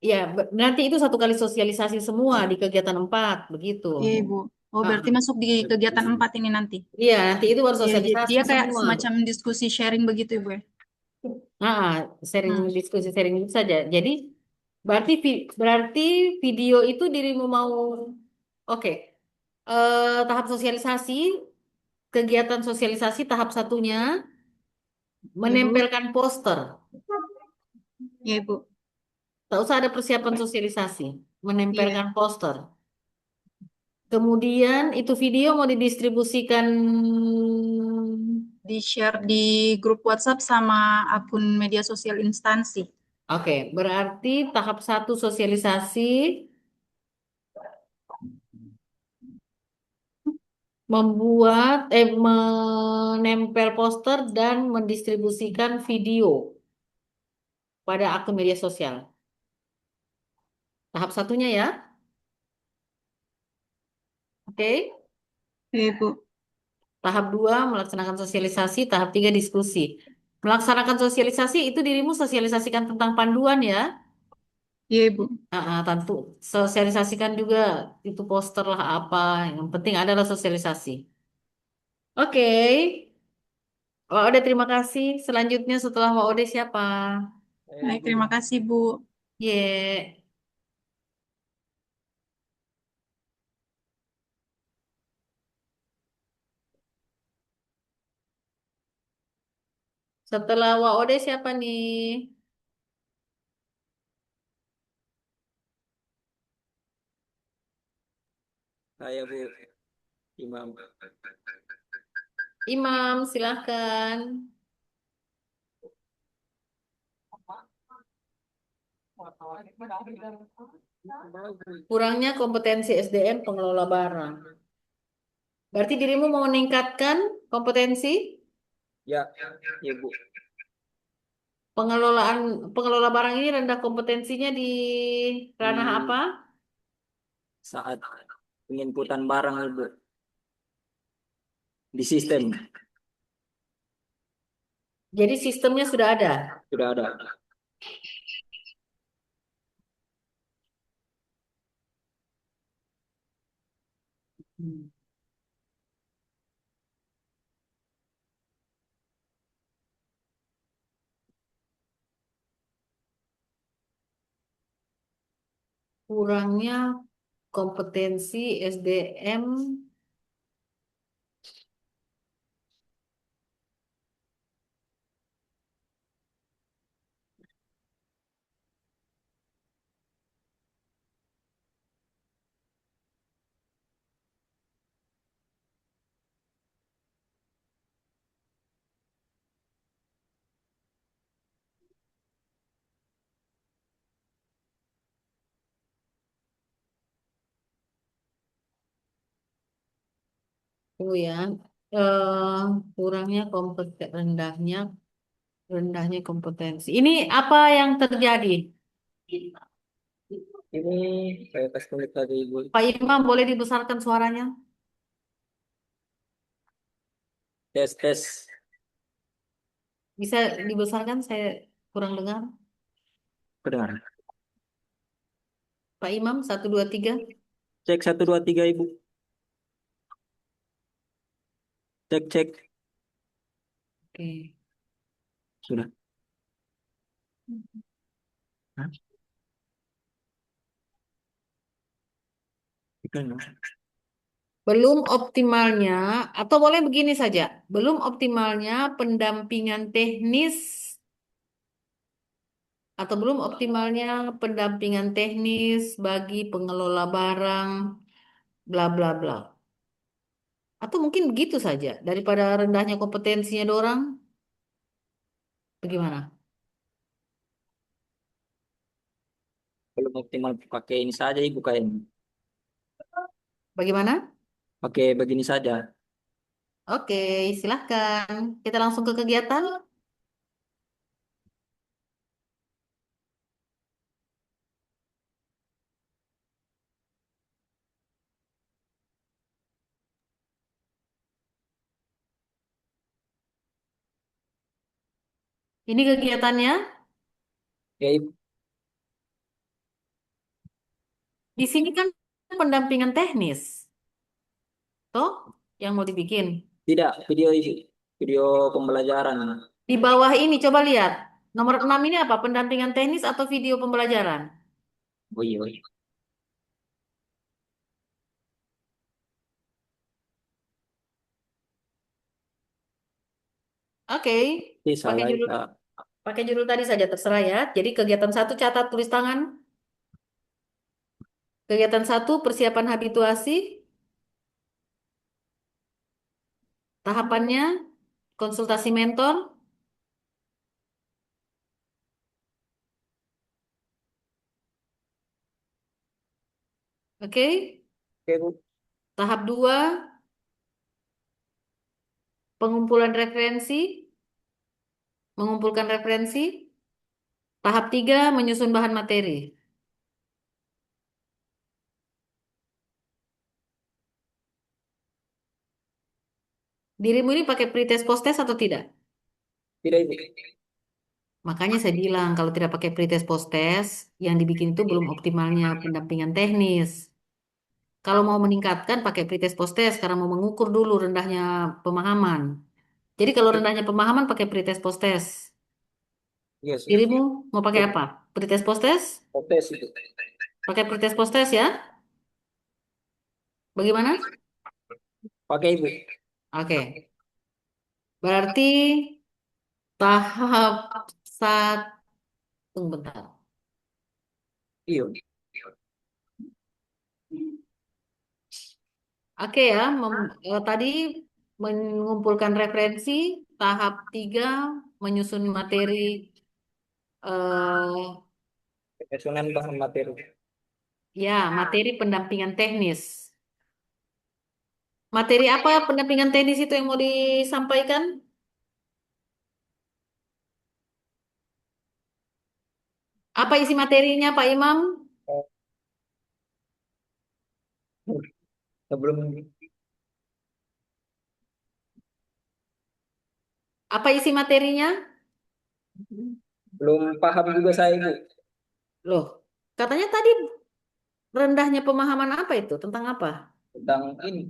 Ya, nanti itu satu kali sosialisasi semua di kegiatan 4, begitu. Iya, Ibu. Oh, Ah, berarti masuk di kegiatan 4 ini nanti. iya, nanti itu baru Iya, sosialisasi dia kayak semua. semacam diskusi sharing begitu, Ibu ya. Nah, sharing Hmm. diskusi sharing itu saja. Jadi berarti video itu dirimu mau oke. Tahap sosialisasi, kegiatan sosialisasi tahap satunya Iya, Bu. menempelkan poster. Iya, Ibu. Tak usah ada persiapan sosialisasi, Iya. menempelkan poster. Kemudian itu video mau didistribusikan. Di-share di grup WhatsApp sama akun media sosial instansi. Oke, berarti tahap satu sosialisasi menempel poster dan mendistribusikan video pada akun media sosial. Tahap satunya ya, oke. Iya, Ibu. Tahap 2 melaksanakan sosialisasi, tahap 3 diskusi. Melaksanakan sosialisasi itu dirimu sosialisasikan tentang panduan ya. Iya, Ibu. Tentu sosialisasikan juga itu poster lah apa. Yang penting adalah sosialisasi. Oke. Wak Ode terima kasih. Selanjutnya setelah Wak Ode siapa? Baik, terima kasih, Bu. Ye. Setelah Wak Ode siapa nih? Saya Bu Imam. Imam, silahkan. Kurangnya kompetensi SDM pengelola barang. Berarti dirimu mau meningkatkan kompetensi Ya, ya Bu. pengelolaan pengelola barang ini rendah kompetensinya di ranah Di apa? saat penginputan barang Bu di sistem Jadi sistemnya sudah ada. sudah ada. Hmm. Kurangnya kompetensi SDM itu ya. eh Kurangnya rendahnya kompetensi. Ini apa yang terjadi? Ini saya kasih klik tadi Bu. Pak Imam boleh dibesarkan suaranya? Tes tes. Bisa dibesarkan? Saya kurang dengar. Kedengaran. Pak Imam 1 2 3. Cek 1 2 3 Ibu. Cek cek. Oke. Sudah. Hah? Ikan, Belum optimalnya, atau boleh begini saja, belum optimalnya pendampingan teknis atau belum optimalnya pendampingan teknis bagi pengelola barang, bla bla bla. Atau mungkin begitu saja, daripada rendahnya kompetensinya dorang, bagaimana? belum optimal pakai ini saja Ibu kayaknya. Bagaimana? Pakai begini saja. Oke, silahkan. Kita langsung ke kegiatan. Ini kegiatannya. Ya Ibu. Di sini kan pendampingan teknis, toh yang mau dibikin. Tidak, video video pembelajaran. Di bawah ini coba lihat. Nomor 6 ini apa? Pendampingan teknis atau video pembelajaran? Oh iya, oh iya. Oke, Ini pakai salah judul Kak. pakai judul tadi saja terserah ya. Jadi kegiatan satu catat tulis tangan. Kegiatan satu persiapan habituasi. Tahapannya konsultasi mentor. Oke. Oke, Bu. Tahap 2 pengumpulan referensi, mengumpulkan referensi. Tahap 3 menyusun bahan materi. Dirimu ini pakai pretest post-test atau tidak? Tidak, Ibu. Makanya saya bilang kalau tidak pakai pretest post-test, yang dibikin itu belum optimalnya pendampingan teknis. Kalau mau meningkatkan pakai pretest post-test karena mau mengukur dulu rendahnya pemahaman. Jadi kalau rendahnya pemahaman pakai pretest post-test. Iya sih. Dirimu mau pakai apa? Pretest post-test? Protes itu. Pakai pretest post-test ya? Bagaimana? Pakai, Ibu. Oke. Berarti tahap satu, tunggu bentar. Iya. Oke ya, tadi mengumpulkan referensi, tahap 3 menyusun materi, eh, Penyusunan bahan materi. ya materi pendampingan teknis. Materi apa pendampingan teknis itu yang mau disampaikan? Apa isi materinya, Pak Imam? Oh, sebelum Apa isi materinya? belum paham juga saya, Ibu. Loh, katanya tadi rendahnya pemahaman apa itu? Tentang apa? Tentang ini,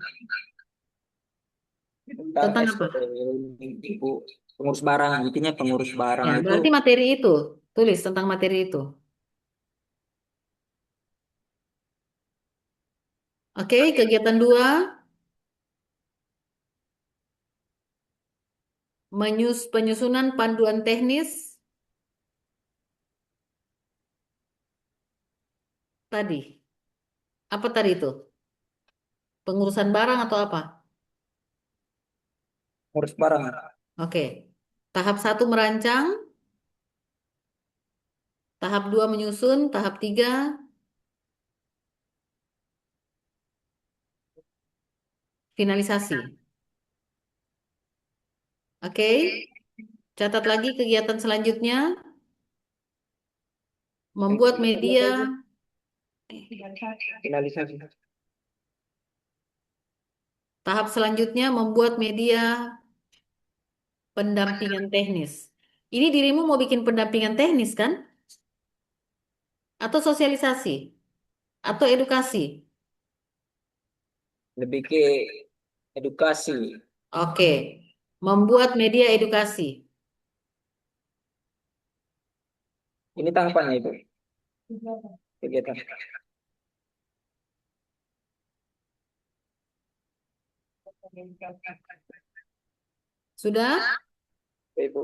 tentang Tentang apa? SOP, Ibu. Pengurus barang, intinya pengurus barang Ya, itu. berarti materi itu. Tulis tentang materi itu. Oke, kegiatan 2 penyusunan panduan teknis tadi. Apa tadi itu? Pengurusan barang atau apa? Pengurus barang. Oke. Tahap satu merancang, tahap 2 menyusun, tahap 3 finalisasi. Oke. Catat lagi kegiatan selanjutnya, membuat media. Finalisasi. Tahap selanjutnya membuat media pendampingan teknis. Ini dirimu mau bikin pendampingan teknis kan? Atau sosialisasi? Atau edukasi? Lebih ke edukasi. Oke. Membuat media edukasi. Ini tahapannya itu. Kegiatan. Sudah? Oke, Ibu.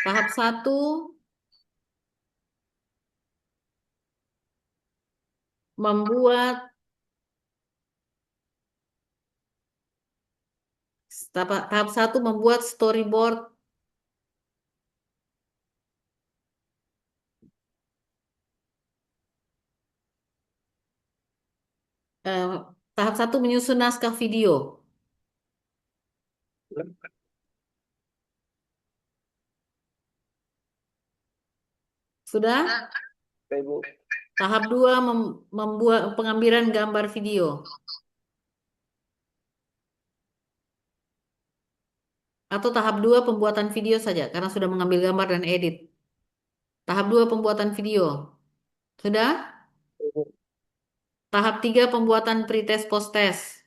Tahap satu membuat tahap satu membuat storyboard, eh, tahap satu menyusun naskah video. Sudah? Oke, Ibu. Tahap 2 membuat pengambilan gambar video. Atau tahap 2 pembuatan video saja karena sudah mengambil gambar dan edit. Tahap 2 pembuatan video. Sudah? Ibu. Tahap 3 pembuatan pretest posttest.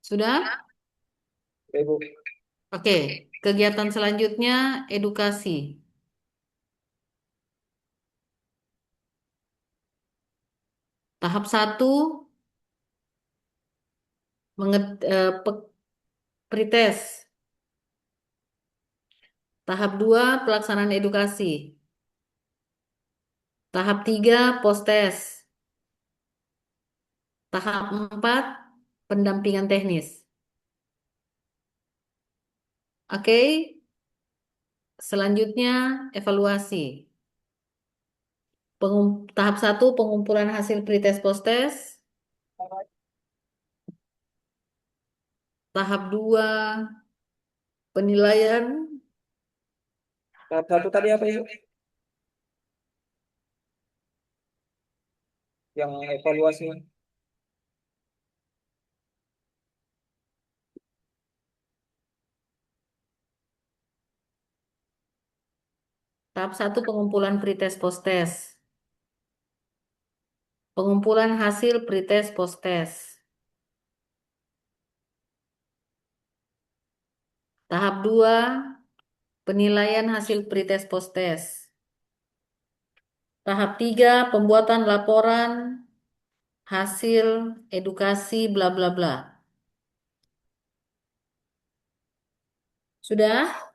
Sudah? Ibu. Oke. Kegiatan selanjutnya edukasi. Tahap 1 pretest. Tahap 2 pelaksanaan edukasi. Tahap 3 posttest. Tahap 4 pendampingan teknis. Oke. Selanjutnya evaluasi. Tahap 1 pengumpulan hasil pretest posttest. Tahap 2 penilaian. Tahap 1 tadi apa ya? Yang evaluasi. Tahap 1 pengumpulan pretest posttest. Pengumpulan hasil pretest posttest. Tahap 2 penilaian hasil pretest posttest. Tahap 3 pembuatan laporan hasil edukasi bla bla bla. Sudah?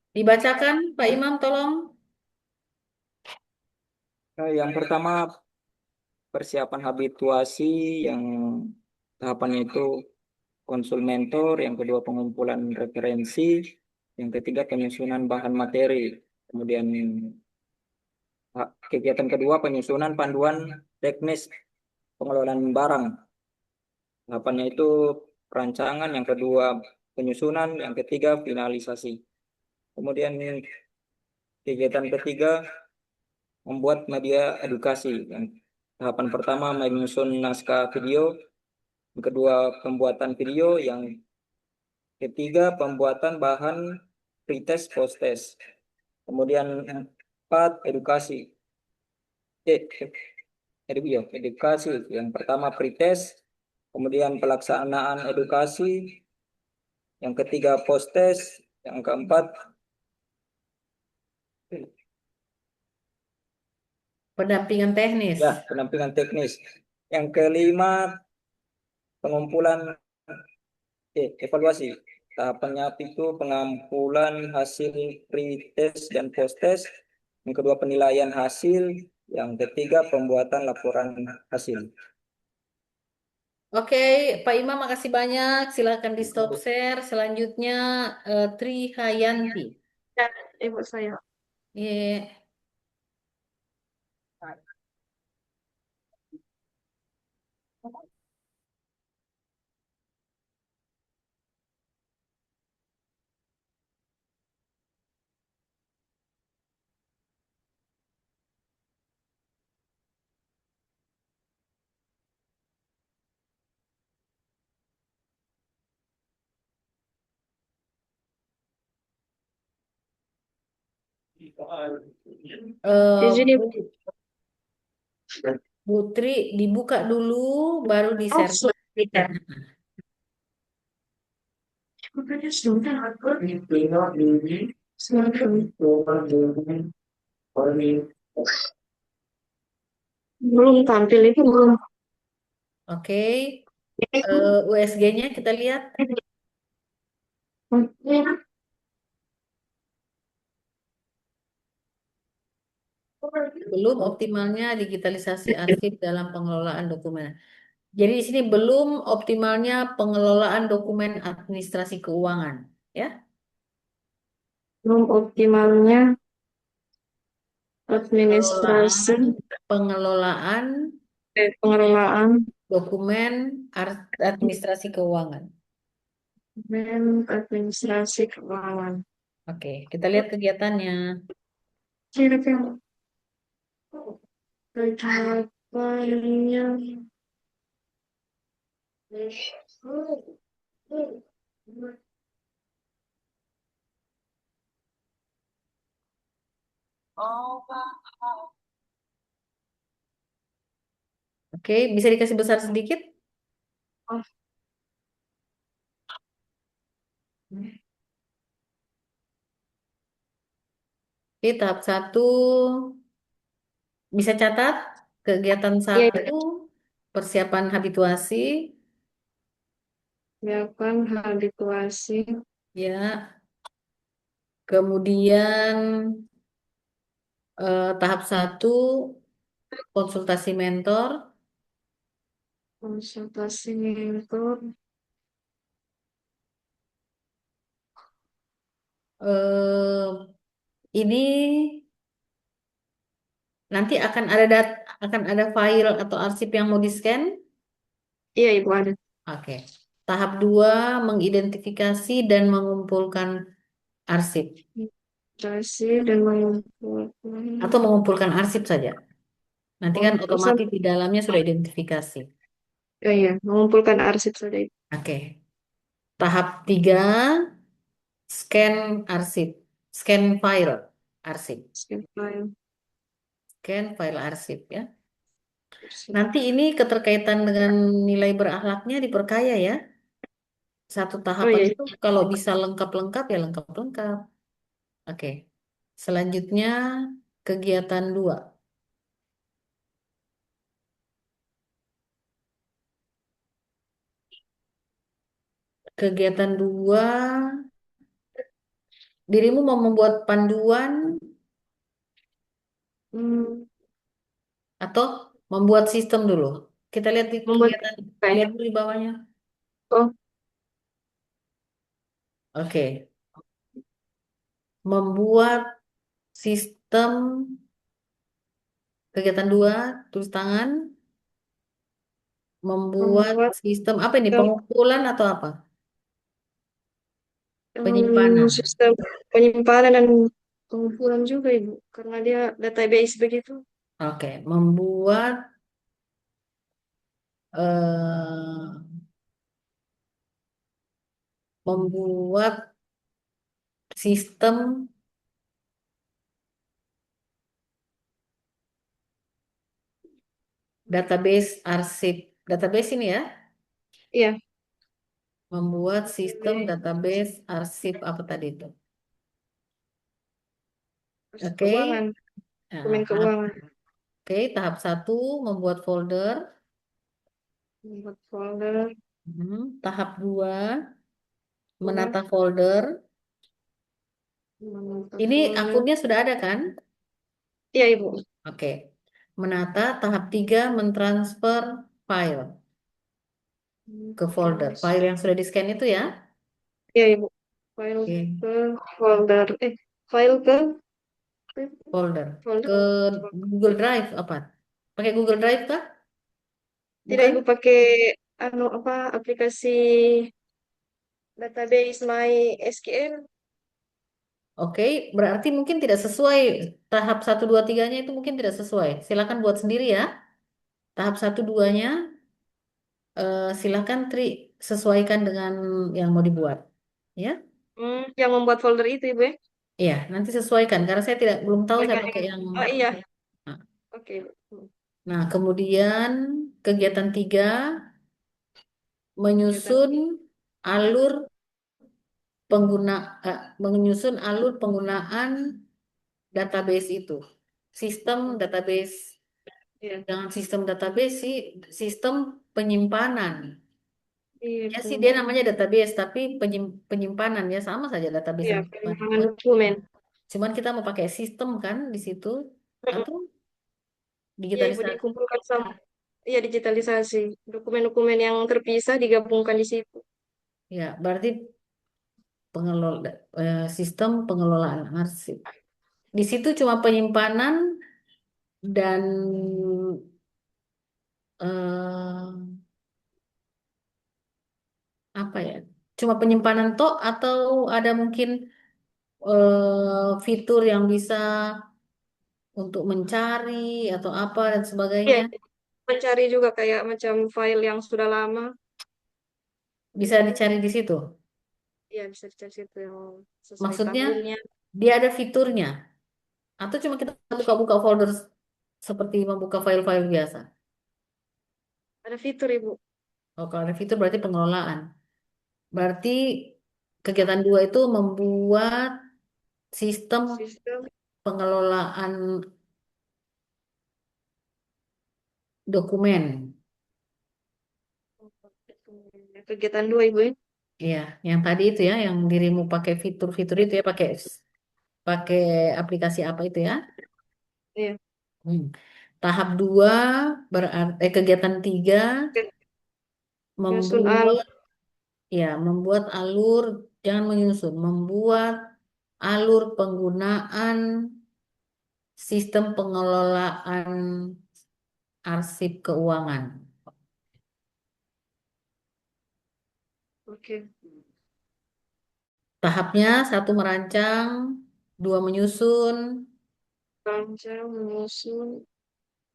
Dibacakan Pak Imam tolong. Nah, yang pertama persiapan habituasi, yang tahapannya itu konsul mentor, yang kedua pengumpulan referensi, yang ketiga penyusunan bahan materi, kemudian kegiatan kedua penyusunan panduan teknis pengelolaan barang. Tahapannya itu perancangan, yang kedua penyusunan, yang ketiga finalisasi. Kemudian kegiatan ketiga membuat media edukasi. Yang tahapan pertama menyusun naskah video, yang kedua pembuatan video, yang ketiga pembuatan bahan pretest posttest. Kemudian empat edukasi. Edukasi. Yang pertama pretest, kemudian pelaksanaan edukasi, yang ketiga posttest, yang keempat Pendampingan teknis. ya pendampingan teknis, yang kelima pengumpulan evaluasi. Tahapannya itu pengumpulan hasil pretest dan posttest, yang kedua penilaian hasil, yang ketiga pembuatan laporan hasil. Oke, Pak Imam makasih banyak. Silakan di stop share. Selanjutnya Tri Hayanti. Ya, ibu saya. Iya. Izin ibu. Putri dibuka dulu, baru di Oh, share. sudah. Belum tampil itu belum. Oke, USG-nya kita lihat. Belum optimalnya digitalisasi arsip dalam pengelolaan dokumen. Jadi di sini belum optimalnya pengelolaan dokumen administrasi keuangan, ya. Belum optimalnya administrasi Pengelolaan pengelolaan dokumen administrasi keuangan. dan administrasi keuangan. Oke, kita lihat kegiatannya. Kira-kira tahapannya Oke, bisa dikasih besar sedikit? Oh, Oke, tahap 1 bisa catat kegiatan iya, 1 persiapan habituasi siapkan habituasi. ya. Kemudian tahap 1 konsultasi mentor. Konsultasi mentor. Eh, ini nanti akan ada file atau arsip yang mau di-scan. Iya, Ibu ada. Oke. Tahap 2 mengidentifikasi dan mengumpulkan arsip Konsultasi dan mengumpulkan. atau mengumpulkan arsip saja. Nanti Oh, kan usah. otomatis di dalamnya sudah identifikasi. Ya, iya, mengumpulkan arsip saja itu. Oke. Tahap 3 scan arsip, scan file arsip, Scan file. scan file arsip ya. Arsip. Nanti ini keterkaitan dengan nilai berakhlaknya diperkaya ya. Satu Oh tahapan iya, itu kalau bisa lengkap-lengkap ya lengkap-lengkap. Oke. Selanjutnya kegiatan 2. Kegiatan 2, dirimu mau membuat panduan hmm, atau membuat sistem dulu. Kita lihat di membuat kegiatan, kayak. lihat dulu di bawahnya. Oh, Oke. Membuat sistem kegiatan 2 tulis tangan, membuat membuat sistem apa ini? Pengumpulan atau apa? Penyimpanan. sistem penyimpanan dan pengumpulan juga, Ibu, karena dia database begitu. Oke, eh, membuat sistem database arsip. Database ini ya, Iya, membuat sistem database arsip apa tadi itu? Oke. keuangan, Nah, dokumen keuangan, tahap 1 membuat folder. membuat folder, Tahap 2 dua, menata folder. menata Ini folder. akunnya sudah ada kan? Iya, Ibu. Oke. Menata tahap 3 mentransfer file ke folder. Trans. File yang sudah di-scan itu ya. Iya, Ibu. File Oke. ke folder. File ke Folder. folder. Ke Google Drive apa? Pakai Google Drive kah? Tidak, Bukan? Ibu pakai apa aplikasi database MySQL. Oke, berarti mungkin tidak sesuai tahap 1, 2, 3-nya itu mungkin tidak sesuai. Silakan buat sendiri ya. Tahap 1, 2-nya silakan sesuaikan dengan yang mau dibuat. Ya. Yang membuat folder itu, Ibu ya. Iya, nanti sesuaikan karena saya belum tahu saya Sesuaikan pakai dengan. yang. Oh iya, Nah, oke, Ibu. nah, kemudian kegiatan 3 Kegiatan. menyusun alur menyusun alur penggunaan database itu. Sistem database, Iya, dengan sistem database sih, sistem penyimpanan. iya, Ya Ibu. sih dia namanya database, tapi penyimpanan ya sama saja database Iya, sama penyimpanan penyimpanan. dokumen. Cuman kita mau pakai sistem kan di situ Mm-mm. atau Iya, Ibu, digitalisasi. dikumpulkan sama. Iya, digitalisasi. Dokumen-dokumen yang terpisah digabungkan di situ. Ya, berarti sistem pengelolaan arsip. Di situ cuma penyimpanan dan eh, apa ya? Cuma penyimpanan toh atau ada mungkin fitur yang bisa untuk mencari atau apa dan Iya, sebagainya. mencari juga kayak macam file yang sudah lama. Bisa dicari di situ. Iya, bisa dicari situ yang sesuai Maksudnya tahunnya. dia ada fiturnya atau cuma kita buka-buka folder seperti membuka file-file biasa. Ada fitur, Ibu. Oh, kalau ada fitur berarti pengelolaan. Berarti kegiatan dua itu membuat sistem Sistem pengelolaan dokumen. kegiatan 2, Ibu ya. Iya, yang tadi itu ya, yang dirimu pakai fitur-fitur itu ya, pakai pakai aplikasi apa itu ya? Iya. Hmm. Tahap dua berarti kegiatan tiga Nyusun alur. membuat membuat alur, jangan menyusun, membuat alur penggunaan sistem pengelolaan arsip keuangan. Oke. Tahapnya satu merancang, dua menyusun, Rancang, menyusun.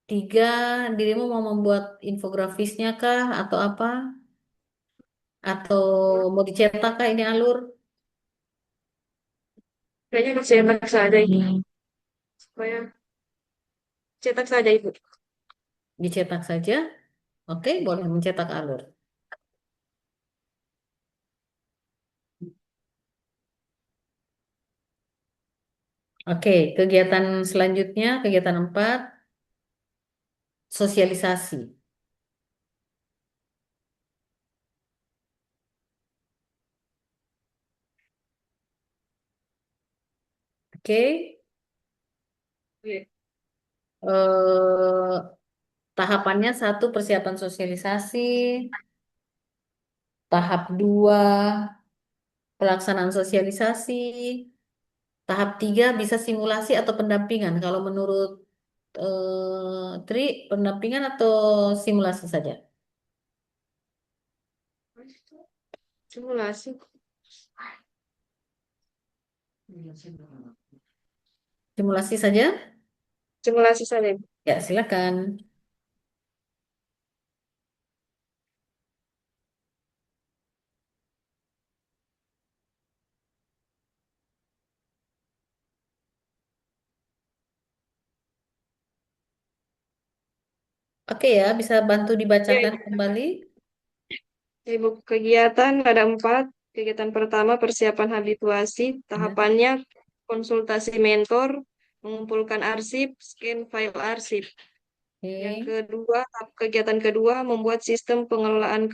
tiga dirimu mau membuat infografisnya kah atau apa? Atau mau dicetak kah ini alur? Kayaknya cetak saja ini. Supaya cetak saja, Ibu. Dicetak saja. Oke, boleh mencetak alur. Oke, kegiatan selanjutnya, kegiatan 4, sosialisasi. Oke, Oke. eh, tahapannya satu persiapan sosialisasi, tahap dua pelaksanaan sosialisasi, tahap tiga bisa simulasi atau pendampingan. Kalau menurut Tri, pendampingan atau simulasi saja? Simulasi. Simulasi saja? Simulasi saja, Ibu. Ya, silakan. Oke ya, bisa bantu Ya, dibacakan Ibu. kembali. Ibu, kegiatan ada 4. Kegiatan pertama, persiapan habituasi. Ya. Tahapannya konsultasi mentor, mengumpulkan arsip, scan file arsip. Yang Oke, kedua, kegiatan kedua, membuat sistem pengelolaan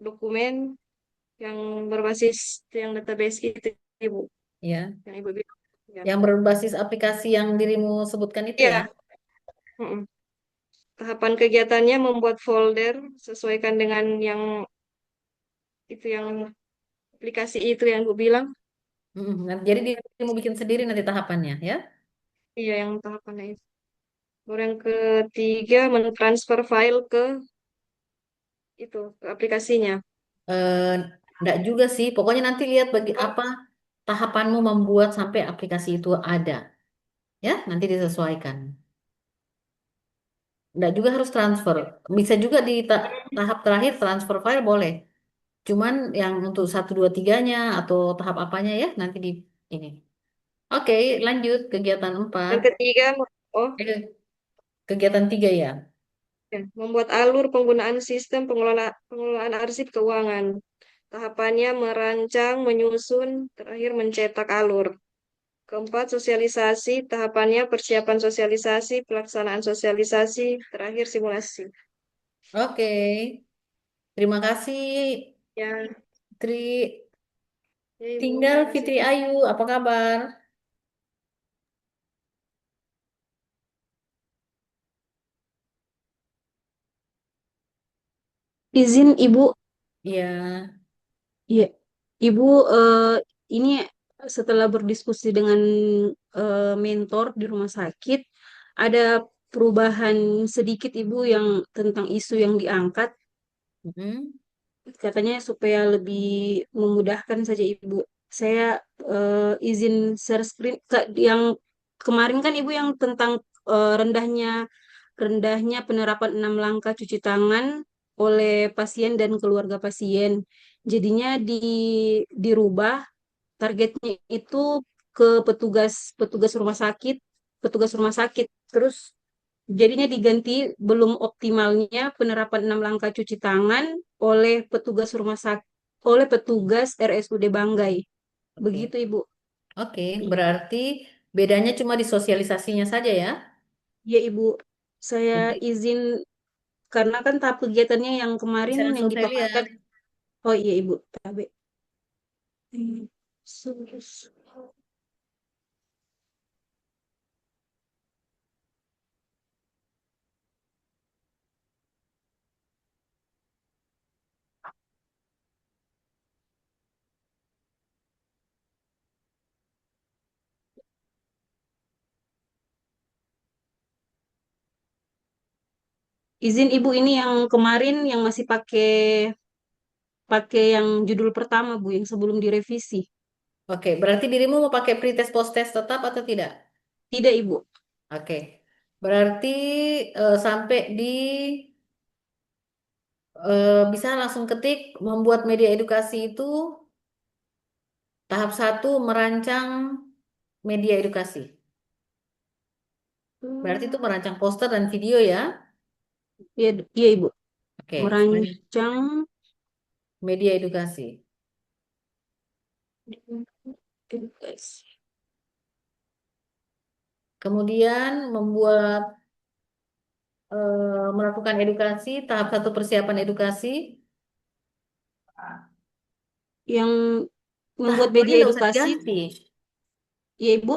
dokumen yang berbasis yang database itu, Ibu. ya. Yang Ibu bilang. Ya. Yang berbasis aplikasi yang dirimu sebutkan itu ya. Iya. Mm-mm. Tahapan kegiatannya membuat folder sesuaikan dengan yang itu yang aplikasi itu yang gue bilang. Jadi dirimu bikin sendiri nanti tahapannya ya. Iya, yang tahapannya itu. Baru yang ketiga, mentransfer file ke itu, ke aplikasinya. Eh, enggak juga sih. Pokoknya nanti lihat bagi apa tahapanmu membuat sampai aplikasi itu ada. Ya, nanti disesuaikan. Enggak juga harus transfer. Bisa juga di tahap terakhir transfer file boleh. Cuman yang untuk satu dua tiganya atau tahap apanya ya nanti di ini. Oke, lanjut kegiatan 4. Yang ketiga, oh, Kegiatan 3 ya. ya, membuat alur penggunaan sistem pengelolaan arsip keuangan. Tahapannya merancang, menyusun, terakhir mencetak alur. Keempat, sosialisasi. Tahapannya persiapan sosialisasi, pelaksanaan sosialisasi, terakhir simulasi. Oke. Terima kasih Ya, Tri. ya Ibu, Tinggal makasih. Fitri Ayu, apa kabar? Izin Ibu, Iya. ya, Ibu ini setelah berdiskusi dengan mentor di rumah sakit, ada perubahan sedikit Ibu yang tentang isu yang diangkat. Mm-mm. Katanya supaya lebih memudahkan saja Ibu. Saya izin share screen yang kemarin kan Ibu yang tentang rendahnya rendahnya penerapan 6 langkah cuci tangan oleh pasien dan keluarga pasien. Jadinya dirubah targetnya itu ke petugas rumah sakit. Terus jadinya diganti belum optimalnya penerapan 6 langkah cuci tangan oleh petugas rumah sakit oleh petugas RSUD Banggai. Oke. Begitu, Ibu. Oke, berarti bedanya cuma di sosialisasinya saja ya. Ya, Ibu. Saya Jadi izin karena kan tahap kegiatannya yang kemarin bisa yang langsung saya lihat. dipaparkan. Oh iya, Ibu. Tabe. Hmm, terus. Izin Ibu, ini yang kemarin yang masih pakai pakai yang judul pertama, Bu, yang sebelum direvisi. Oke, berarti dirimu mau pakai pretest post-test tetap atau tidak? Tidak, Ibu. Oke, berarti sampai di bisa langsung ketik membuat media edukasi itu tahap 1 merancang media edukasi. Berarti itu merancang poster dan video ya. Iya, iya, Ibu. Oke, Merancang media edukasi. edukasi. Kemudian membuat melakukan edukasi, tahap 1 persiapan edukasi. Yang Tahap membuat 2-nya media nggak usah edukasi, diganti. ya, Ibu.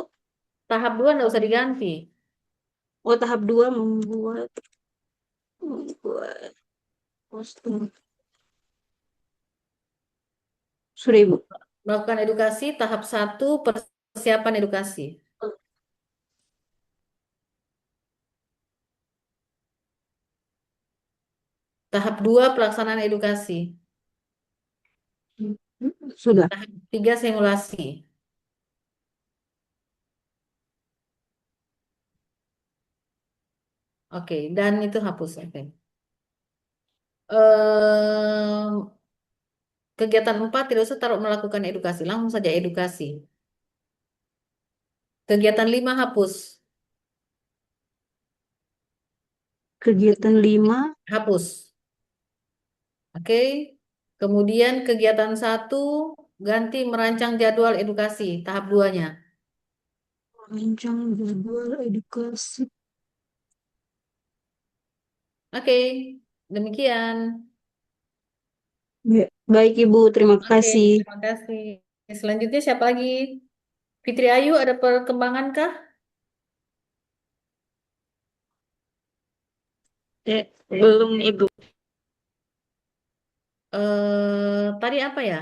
Tahap 2 nggak usah diganti. Oh, tahap 2 membuat posting. Sudah, Ibu. Melakukan edukasi, tahap 1 persiapan edukasi. Tahap 2 pelaksanaan edukasi. Sudah. Tahap 3 simulasi. Oke, dan itu hapus. Oke. Em, Kegiatan 4 tidak usah taruh melakukan edukasi, langsung saja edukasi. Kegiatan 5 hapus. Kegiatan 5, Hapus. Oke. Kemudian kegiatan 1 ganti merancang jadwal edukasi tahap 2-nya. merancang jadwal edukasi. Oke. Demikian. Baik, Ibu, terima Oke, kasih. terima kasih. Selanjutnya siapa lagi? Fitri Ayu, ada perkembangan kah? Belum, Ibu. Tadi apa ya?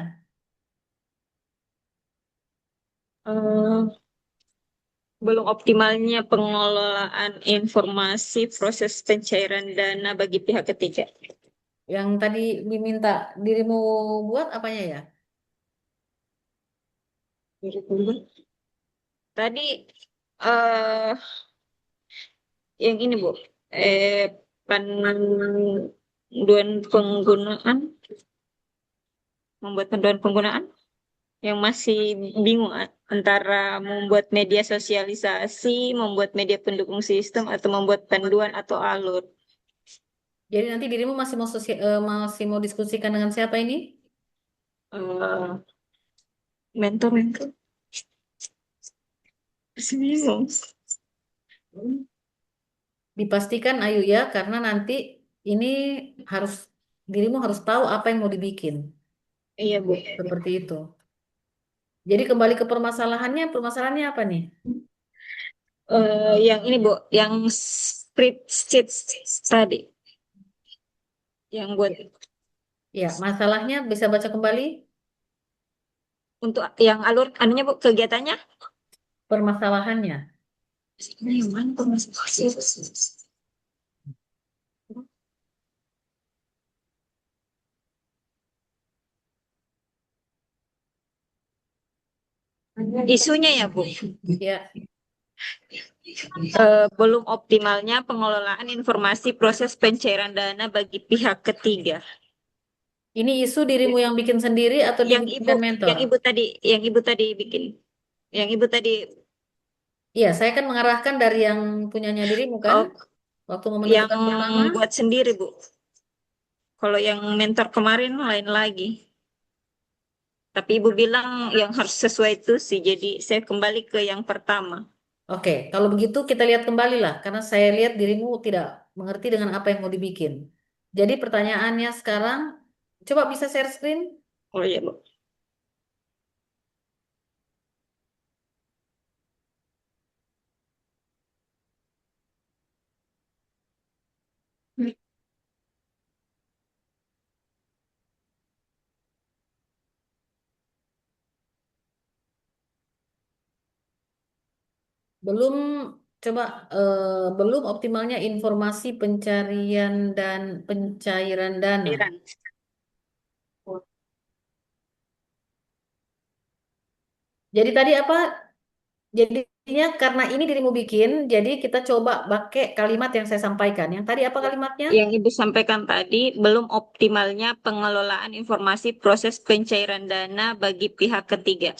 Eh, Belum optimalnya pengelolaan informasi proses pencairan dana bagi pihak ketiga. Yang tadi diminta dirimu buat apanya ya? Tadi eh yang ini, Bu. Panduan penggunaan, membuat panduan penggunaan yang masih bingung antara membuat media sosialisasi, membuat media pendukung sistem, atau membuat panduan atau alur. Jadi nanti dirimu masih mau diskusikan dengan siapa ini? Eh, mentor. Masih bingung. Dipastikan Ayu ya, karena nanti ini harus dirimu harus tahu apa yang mau dibikin. Iya, Bu. Seperti itu. Jadi kembali ke permasalahannya apa nih? Yang ini, Bu, yang spreadsheet tadi, yang buat Ya, masalahnya bisa baca kembali untuk yang alur anunya, Bu, kegiatannya. permasalahannya. Ini yang mana tuh, Mas? Isunya ya, Bu. Ya, Belum optimalnya pengelolaan informasi proses pencairan dana bagi pihak ketiga. Ini isu dirimu yang bikin sendiri atau Yang ibu, dibikinkan mentor? yang ibu tadi bikin, yang ibu tadi. Iya, saya kan mengarahkan dari yang punyanya dirimu kan, Oh, waktu yang membentukkan pertama. buat sendiri, Bu. Kalau yang mentor kemarin lain lagi. Tapi ibu bilang yang harus sesuai itu sih. Jadi saya kembali ke yang pertama. Oke, kalau begitu kita lihat kembali lah, karena saya lihat dirimu tidak mengerti dengan apa yang mau dibikin. Jadi pertanyaannya sekarang, coba bisa share screen? Oh iya, Bu. Belum, coba belum optimalnya informasi pencarian dan pencairan dana. Iran. Jadi tadi apa? Jadinya karena ini dirimu bikin, jadi kita coba pakai kalimat yang saya sampaikan. Yang tadi apa kalimatnya? Yang ibu sampaikan tadi, belum optimalnya pengelolaan informasi proses pencairan dana bagi pihak ketiga.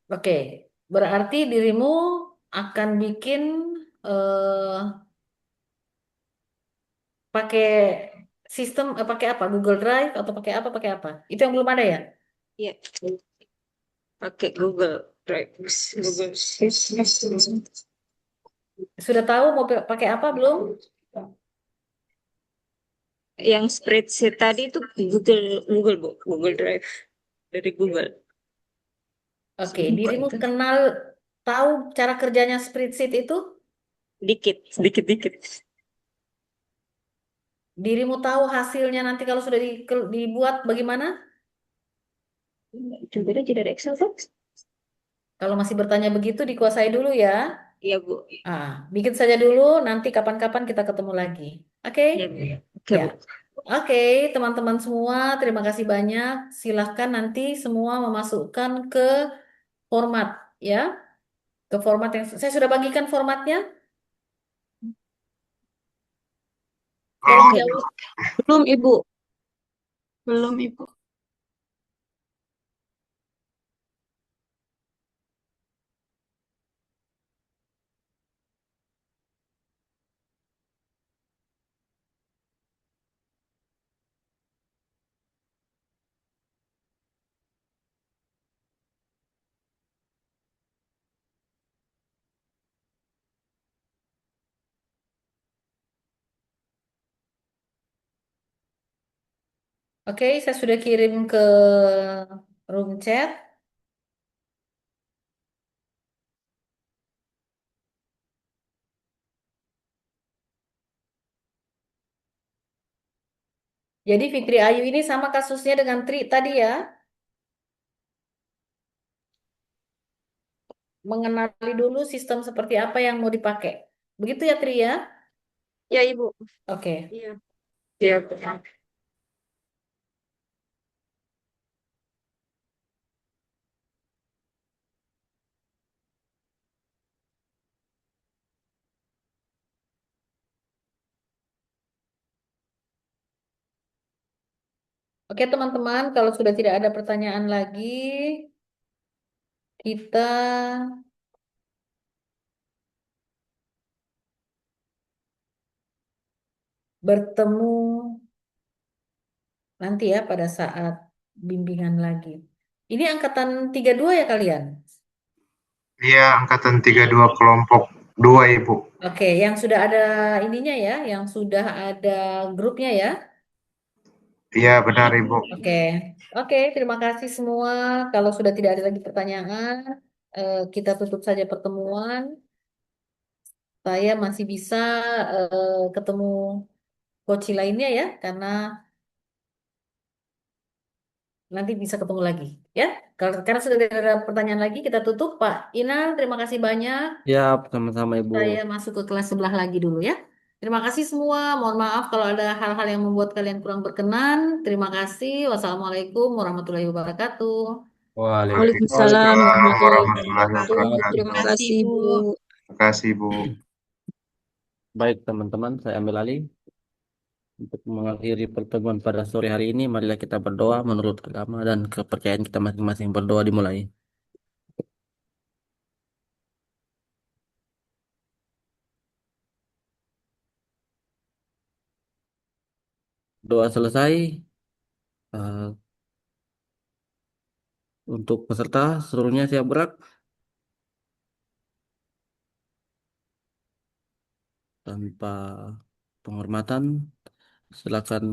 Oke, berarti dirimu akan bikin eh, pakai sistem, pakai apa? Google Drive atau pakai apa? Pakai apa? Itu yang belum ada ya? Iya, pakai Google Drive. Google. Sudah tahu mau pakai apa belum? Yang spreadsheet tadi itu Google, Bu. Google Drive dari Google. Oke, Sumpah dirimu itu. kenal tahu cara kerjanya spreadsheet itu? Dikit, dikit. Dirimu tahu hasilnya nanti kalau sudah dibuat bagaimana? Coba aja dari Excel, Pak. Kalau masih bertanya begitu dikuasai dulu ya. Iya, Bu. Bikin saja dulu, nanti kapan-kapan kita ketemu lagi. Oke? Iya, Bu. Oke, Ya. Bu. Oke, teman-teman semua, terima kasih banyak. Silahkan nanti semua memasukkan ke format, ya. Ke format yang saya sudah bagikan formatnya. Tolong Oke. jawab. Belum, Ibu. Belum, Ibu. Oke, saya sudah kirim ke room chat. Jadi Fitri Ayu ini sama kasusnya dengan Tri tadi ya. Mengenali dulu sistem seperti apa yang mau dipakai. Begitu ya Tri ya? Ya, Ibu. Oke. Iya. Iya. Oke teman-teman, kalau sudah tidak ada pertanyaan lagi, kita bertemu nanti ya pada saat bimbingan lagi. Ini angkatan 32 ya kalian? Iya, angkatan 32 kelompok 2, Ibu. Oke, yang sudah ada ininya ya, yang sudah ada grupnya ya. Iya, benar, Ibu. Oke, oke, terima kasih semua. Kalau sudah tidak ada lagi pertanyaan, kita tutup saja pertemuan. Saya masih bisa ketemu coach lainnya ya, karena nanti bisa ketemu lagi ya. Kalau karena sudah tidak ada pertanyaan lagi, kita tutup. Pak Inal, terima kasih banyak. Ya, sama-sama Ibu. Saya masuk ke kelas sebelah lagi dulu ya. Terima kasih semua. Mohon maaf kalau ada hal-hal yang membuat kalian kurang berkenan. Terima kasih. Wassalamualaikum warahmatullahi wabarakatuh. Waalaikumsalam Waalaikumsalam warahmatullahi warahmatullahi wabarakatuh. wabarakatuh. Terima Terima kasih, kasih, Bu. Bu. Terima kasih, Bu. Baik teman-teman, saya ambil alih. Untuk mengakhiri pertemuan pada sore hari ini, marilah kita berdoa menurut agama dan kepercayaan kita masing-masing. Berdoa dimulai. Doa selesai. eh, untuk peserta seluruhnya siap gerak tanpa penghormatan. Silakan